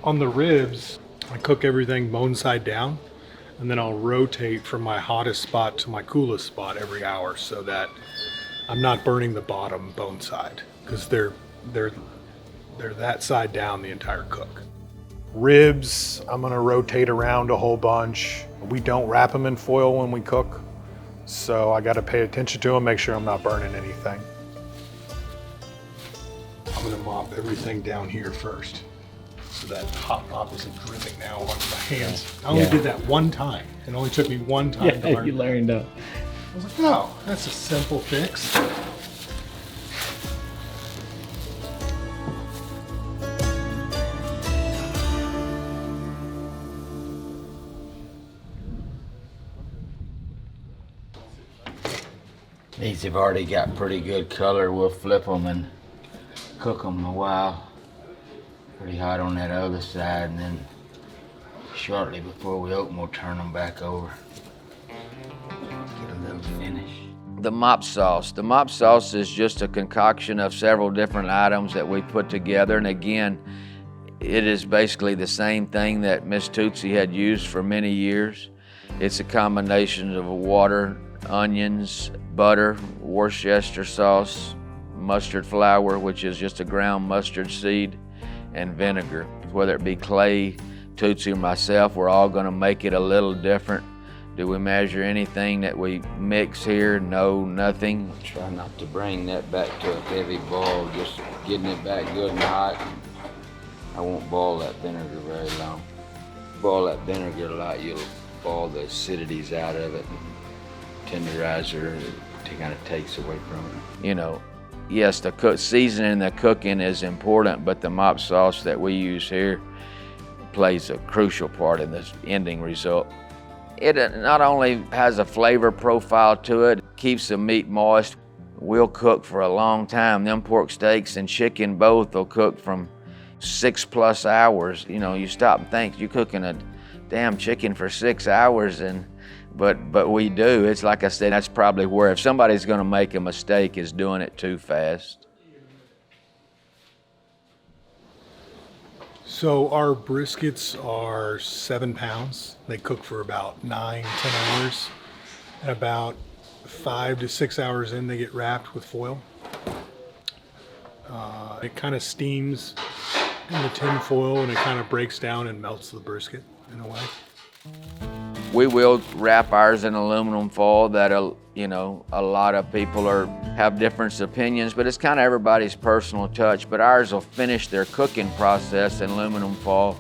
On the ribs, I cook everything bone side down, and then I'll rotate from my hottest spot to my coolest spot every hour so that I'm not burning the bottom bone side, because they're that side down the entire cook. Ribs, I'm gonna rotate around a whole bunch. We don't wrap them in foil when we cook, so I gotta pay attention to them, make sure I'm not burning anything. I'm gonna mop everything down here first, so that hot mop isn't dripping now onto my hands. I only did that one time. It only took me one time to learn. You learned. I was like, oh, that's a simple fix. These have already got pretty good color. We'll flip them and cook them a while. Pretty hot on that other side, and then shortly before we open, we'll turn them back over. Get a little finish. The mop sauce. The mop sauce is just a concoction of several different items that we put together, and again, it is basically the same thing that Miss Tootsie had used for many years. It's a combination of water, onions, butter, Worcestershire sauce, mustard flour, which is just a ground mustard seed, and vinegar. Whether it be Clay, Tootsie, or myself, we're all gonna make it a little different. Do we measure anything that we mix here? No, nothing. Try not to bring that back to a heavy boil, just getting it back good and hot. I won't boil that vinegar very long. Boil that vinegar a lot, you'll boil the acidities out of it and tenderize her. It kind of takes away from it. You know, yes, the seasoning and the cooking is important, but the mop sauce that we use here plays a crucial part in this ending result. It not only has a flavor profile to it, keeps the meat moist. We'll cook for a long time. Them pork steaks and chicken both will cook from 6+ hours. You know, you stop and think, you're cooking a damn chicken for 6 hours, but we do. It's like I said, that's probably where if somebody's gonna make a mistake is doing it too fast. So our briskets are 7 pounds. They cook for about 9-10 hours. And about 5 to 6 hours in, they get wrapped with foil. It kind of steams in the tin foil, and it kind of breaks down and melts the brisket in a way. We will wrap ours in aluminum foil. That'll, you know, a lot of people have different opinions, but it's kind of everybody's personal touch. But ours will finish their cooking process in aluminum foil.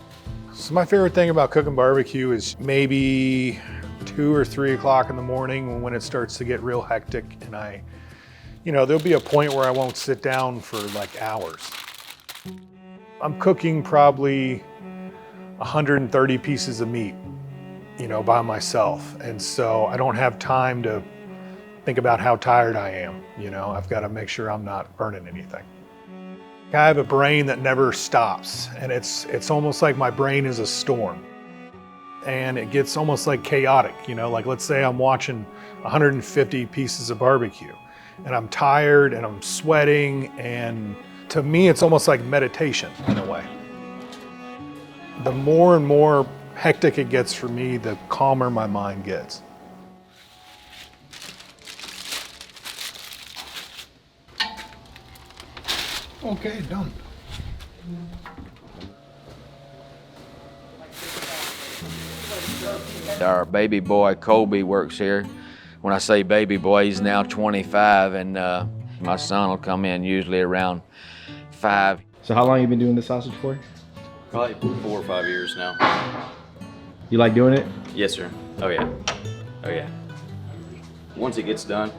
So my favorite thing about cooking barbecue is maybe 2 or 3 o'clock in the morning when it starts to get real hectic, and there'll be a point where I won't sit down for like hours. I'm cooking probably 130 pieces of meat, by myself. And so I don't have time to think about how tired I am. I've got to make sure I'm not burning anything. I have a brain that never stops, and it's almost like my brain is a storm. And it gets almost like chaotic, like let's say I'm watching 150 pieces of barbecue and I'm tired and I'm sweating, and to me it's almost like meditation in a way. The more and more hectic it gets for me, the calmer my mind gets. Okay, done. Our baby boy, Colby, works here. When I say baby boy, he's now 25, and my son will come in usually around 5. So how long have you been doing the sausage for? Probably 4 or 5 years now. You like doing it? Yes, sir. Oh yeah. Oh yeah. Once it gets done,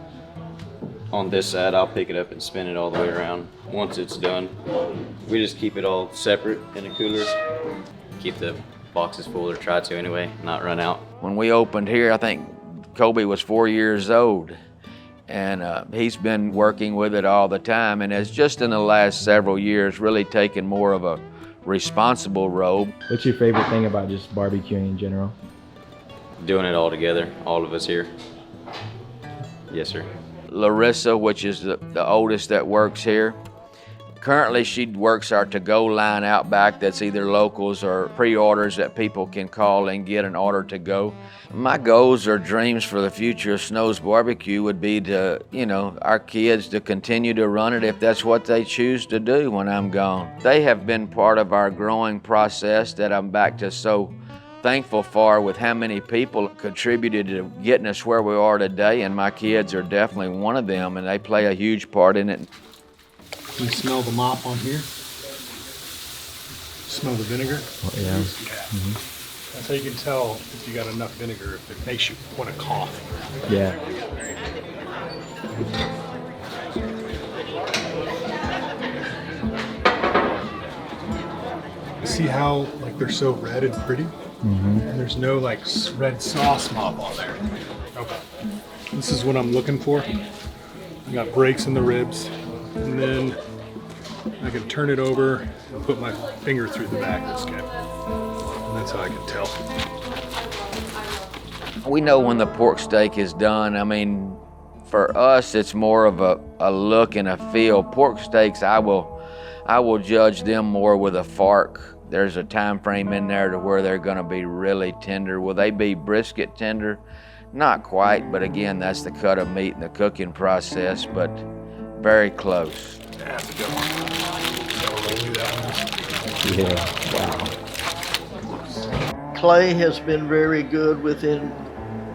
on this side, I'll pick it up and spin it all the way around. Once it's done, we just keep it all separate in a cooler. Keep the boxes full, or try to anyway, not run out. When we opened here, I think Colby was 4 years old, and he's been working with it all the time, and has just in the last several years really taken more of a responsible role. What's your favorite thing about just barbecuing in general? Doing it all together, all of us here. Yes, sir. Larissa, which is the oldest that works here, currently she works our to-go line out back that's either locals or pre-orders that people can call and get an order to go. My goals or dreams for the future of Snow's Barbecue would be to, our kids to continue to run it if that's what they choose to do when I'm gone. They have been part of our growing process that I'm back to so thankful for, with how many people contributed to getting us where we are today, and my kids are definitely one of them, and they play a huge part in it. You smell the mop on here? Smell the vinegar? Oh, yeah. Mm-hmm. That's how you can tell if you got enough vinegar, if it makes you want to cough. Yeah. See how they're so red and pretty? Mm-hmm. And there's no red sauce mop on there. Okay. This is what I'm looking for. I got breaks in the ribs, and then I can turn it over and put my finger through the back of the skin. And that's how I can tell. We know when the pork steak is done. I mean, for us, it's more of a look and a feel. Pork steaks, I will judge them more with a fork. There's a time frame in there to where they're gonna be really tender. Will they be brisket tender? Not quite, but again, that's the cut of meat and the cooking process, but very close. That's a good one. Yeah, wow. Clay has been very good within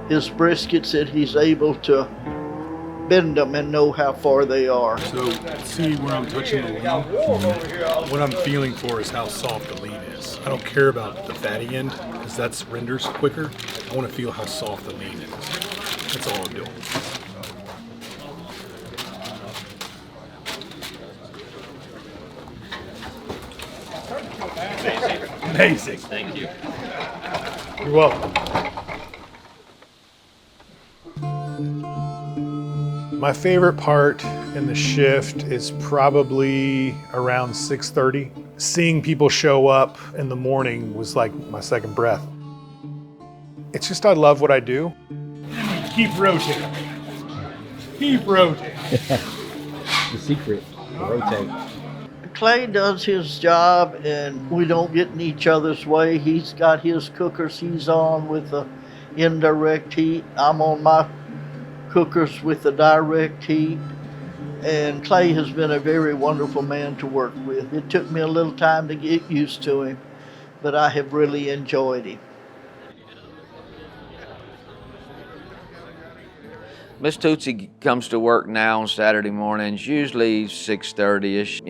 his briskets that he's able to bend them and know how far they are. So see where I'm touching the lean? What I'm feeling for is how soft the lean is. I don't care about the fatty end, because that renders quicker. I want to feel how soft the lean is. That's all I'm doing. Amazing. Thank you. You're welcome. My favorite part in the shift is probably around 6:30. Seeing people show up in the morning was like my second breath. It's just I love what I do. Keep rotating. Keep rotating. The secret, rotate. Clay does his job and we don't get in each other's way. He's got his cookers he's on with the indirect heat. I'm on my cookers with the direct heat. And Clay has been a very wonderful man to work with. It took me a little time to get used to him, but I have really enjoyed him. Miss Tootsie comes to work now on Saturday mornings, usually 6:30-ish,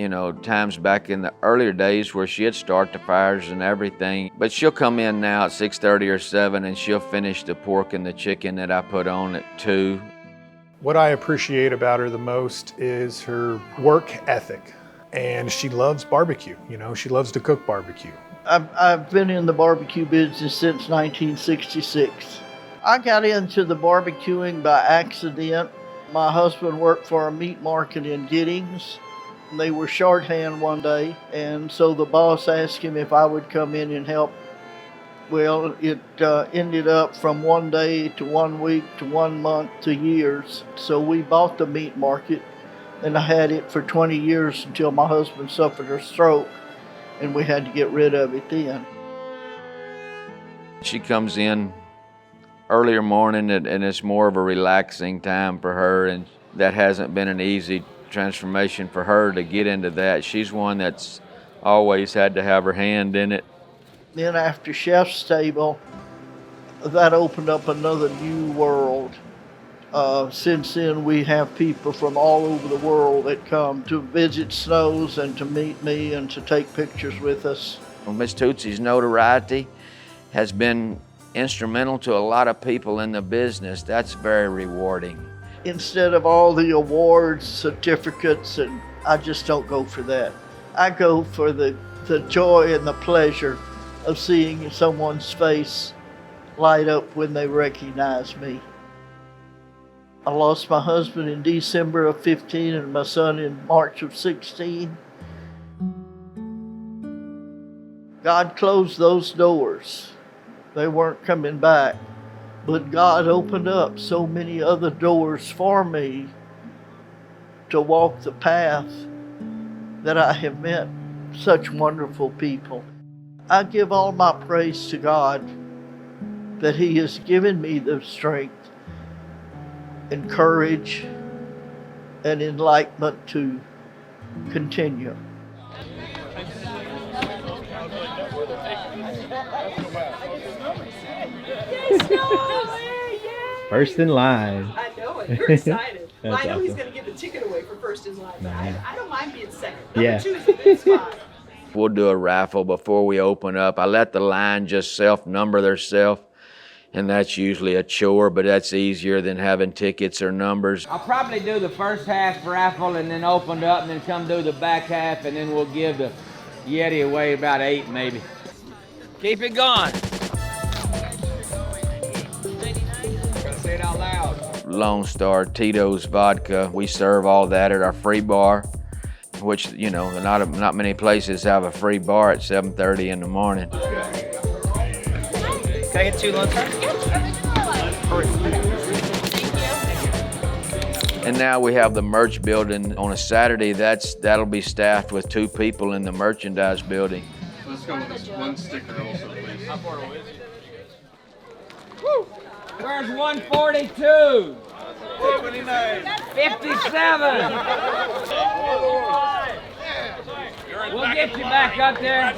times back in the earlier days where she'd start the fires and everything. But she'll come in now at 6:30 or 7 and she'll finish the pork and the chicken that I put on at 2. What I appreciate about her the most is her work ethic. And she loves barbecue, she loves to cook barbecue. I've been in the barbecue business since 1966. I got into the barbecuing by accident. My husband worked for a meat market in Giddings. They were shorthand one day, and so the boss asked him if I would come in and help. Well, it ended up from 1 day to 1 week to 1 month to years. So we bought the meat market, and I had it for 20 years until my husband suffered a stroke, and we had to get rid of it then. She comes in earlier morning, and it's more of a relaxing time for her, and that hasn't been an easy transformation for her to get into that. She's one that's always had to have her hand in it. Then after Chef's Table, that opened up another new world. Since then, we have people from all over the world that come to visit Snow's and to meet me and to take pictures with us. Well, Miss Tootsie's notoriety has been instrumental to a lot of people in the business. That's very rewarding. Instead of all the awards, certificates, and I just don't go for that. I go for the joy and the pleasure of seeing someone's face light up when they recognize me. I lost my husband in December of 15 and my son in March of 16. God closed those doors. They weren't coming back. But God opened up so many other doors for me to walk the path that I have met such wonderful people. I give all my praise to God that He has given me the strength and courage and enlightenment to continue. First in line. I know it. You're excited. That's I know he's awesome. going to give the ticket away for first in line. But Nah. I don't mind being second. Yeah. Number 2 is a good spot. We'll do a raffle before we open up. I let the line just self-number theirself, and that's usually a chore, but that's easier than having tickets or numbers. I'll probably do the first half raffle and then open up and then come do the back half, and then we'll give the Yeti away about 8 maybe. Keep it going. Gotta say it out loud. Lone Star, Tito's vodka. We serve all that at our free bar, which, you know, not many places have a free bar at 7:30 in the morning. Can I get 2 Lone Stars? And now we have the merch building on a Saturday. That'll be staffed with 2 people in the merchandise building. Let's go with this one sticker also, please. Where's 142? 57. We'll get you back up there.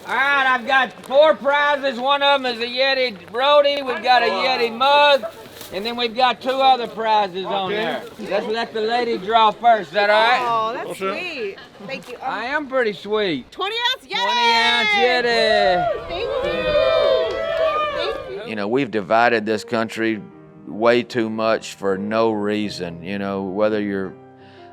All right, I've got 4 prizes. One of them is a Yeti Brody. We've got a Yeti mug. And then we've got 2 other prizes on there. Let's let the lady draw first. Is that all right? Oh, that's sweet. Thank you. I am pretty sweet. 20 ounce Yeti. 20-ounce Yeti. Thank you. You know, we've divided this country way too much for no reason. You know, whether you're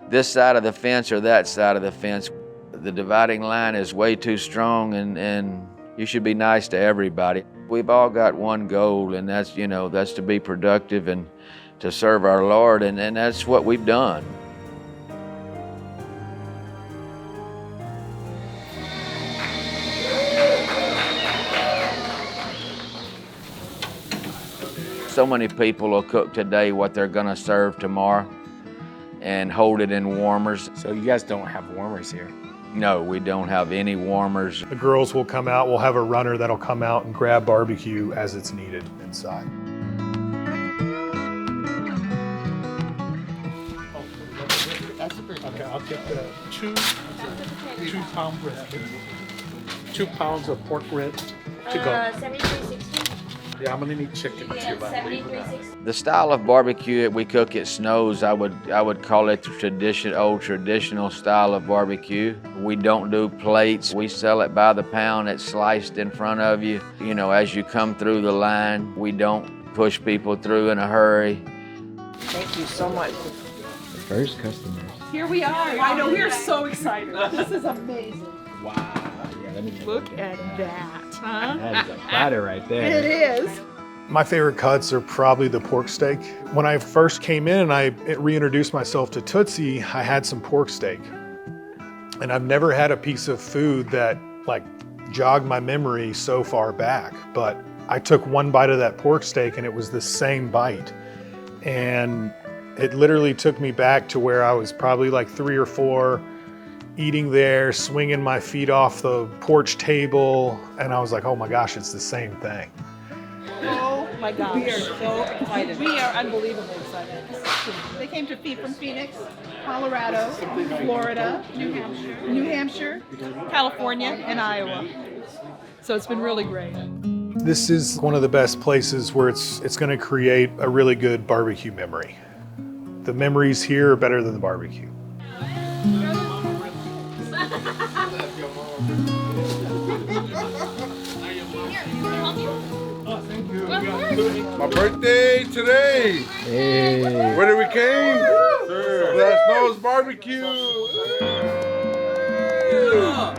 this side of the fence or that side of the fence, the dividing line is way too strong, and you should be nice to everybody. We've all got one goal, and that's, you know, that's to be productive and to serve our Lord, and that's what we've done. So many people will cook today what they're gonna serve tomorrow and hold it in warmers. So you guys don't have warmers here? No, we don't have any warmers. The girls will come out, we'll have a runner that'll come out and grab barbecue as it's needed inside. Okay, I'll take the 2 pound brisket, 2 pounds of pork ribs to go. 73.60. Yeah, I'm gonna need chicken too. Yeah, 73.60. The style of barbecue we cook at Snow's, I would call it the old traditional style of barbecue. We don't do plates. We sell it by the pound. It's sliced in front of you. You know, as you come through the line, we don't push people through in a hurry. Thank you so much. The first customers. Here we are. I know, we're so excited. This is amazing. Wow. Yeah, let me Look at that, huh? That is a platter right there. It is. My favorite cuts are probably the pork steak. When I first came in and I reintroduced myself to Tootsie, I had some pork steak. And I've never had a piece of food that like jogged my memory so far back. But I took one bite of that pork steak and it was the same bite. And it literally took me back to where I was probably like 3 or 4, eating there, swinging my feet off the porch table. And I was like, oh my gosh, it's the same thing. Oh my gosh. We are so excited. We are unbelievably excited. They came to feed from Phoenix, Colorado, Florida, New Hampshire, California, and Iowa. So it's been really great. This is one of the best places where it's going to create a really good barbecue memory. The memories here are better than the barbecue. My birthday today. Hey. Where did we came? Last Snow's barbecue.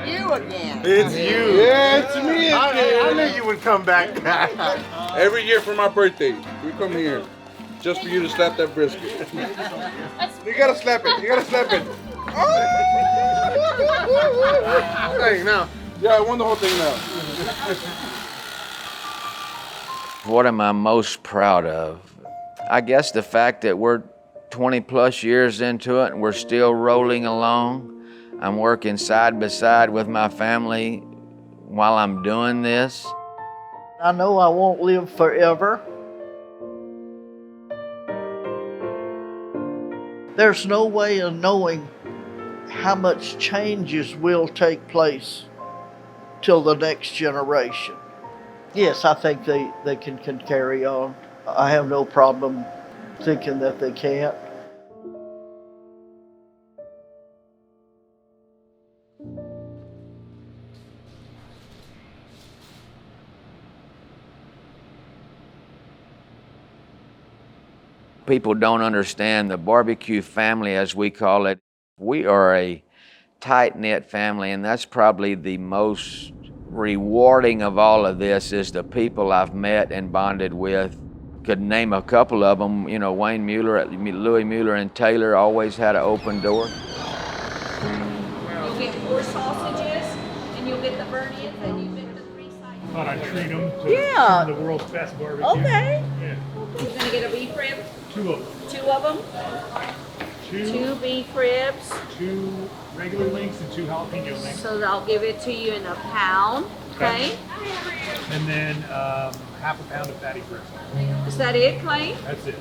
You again. It's you. Yeah, it's me again. I knew you would come back. Every year for my birthday, we come here just for you to slap that brisket. You gotta slap it. You gotta slap it. Dang, now. Yeah, I won the whole thing now. What am I most proud of? I guess the fact that we're 20 plus years into it and we're still rolling along. I'm working side by side with my family while I'm doing this. I know I won't live forever. There's no way of knowing how much changes will take place till the next generation. Yes, I think they can carry on. I have no problem thinking that they can't. People don't understand the barbecue family, as we call it. We are a tight-knit family, and that's probably the most rewarding of all of this is the people I've met and bonded with. Could name a couple of them, you know, Wayne Mueller, Louis Mueller and Taylor always had an open door. You'll get 4 sausages, and you'll get the burnt-ends, and you get the 3 sides. Thought I'd treat them to Yeah. the world's best barbecue. Okay. Yeah. You're gonna get a beef rib? 2 of them. 2 of them? 2 beef ribs. 2 regular links and 2 jalapeno links. So I'll give it to you in a pound, okay? And then half a pound of fatty pretzel. Is that it, Clay? That's it.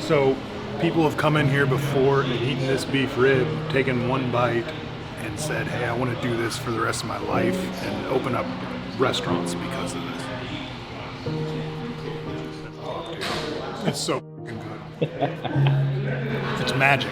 So people have come in here before and eaten this beef rib, taken one bite, and said, hey, I want to do this for the rest of my life and open up restaurants because of this. Oh, dude. It's so fucking good. It's magic.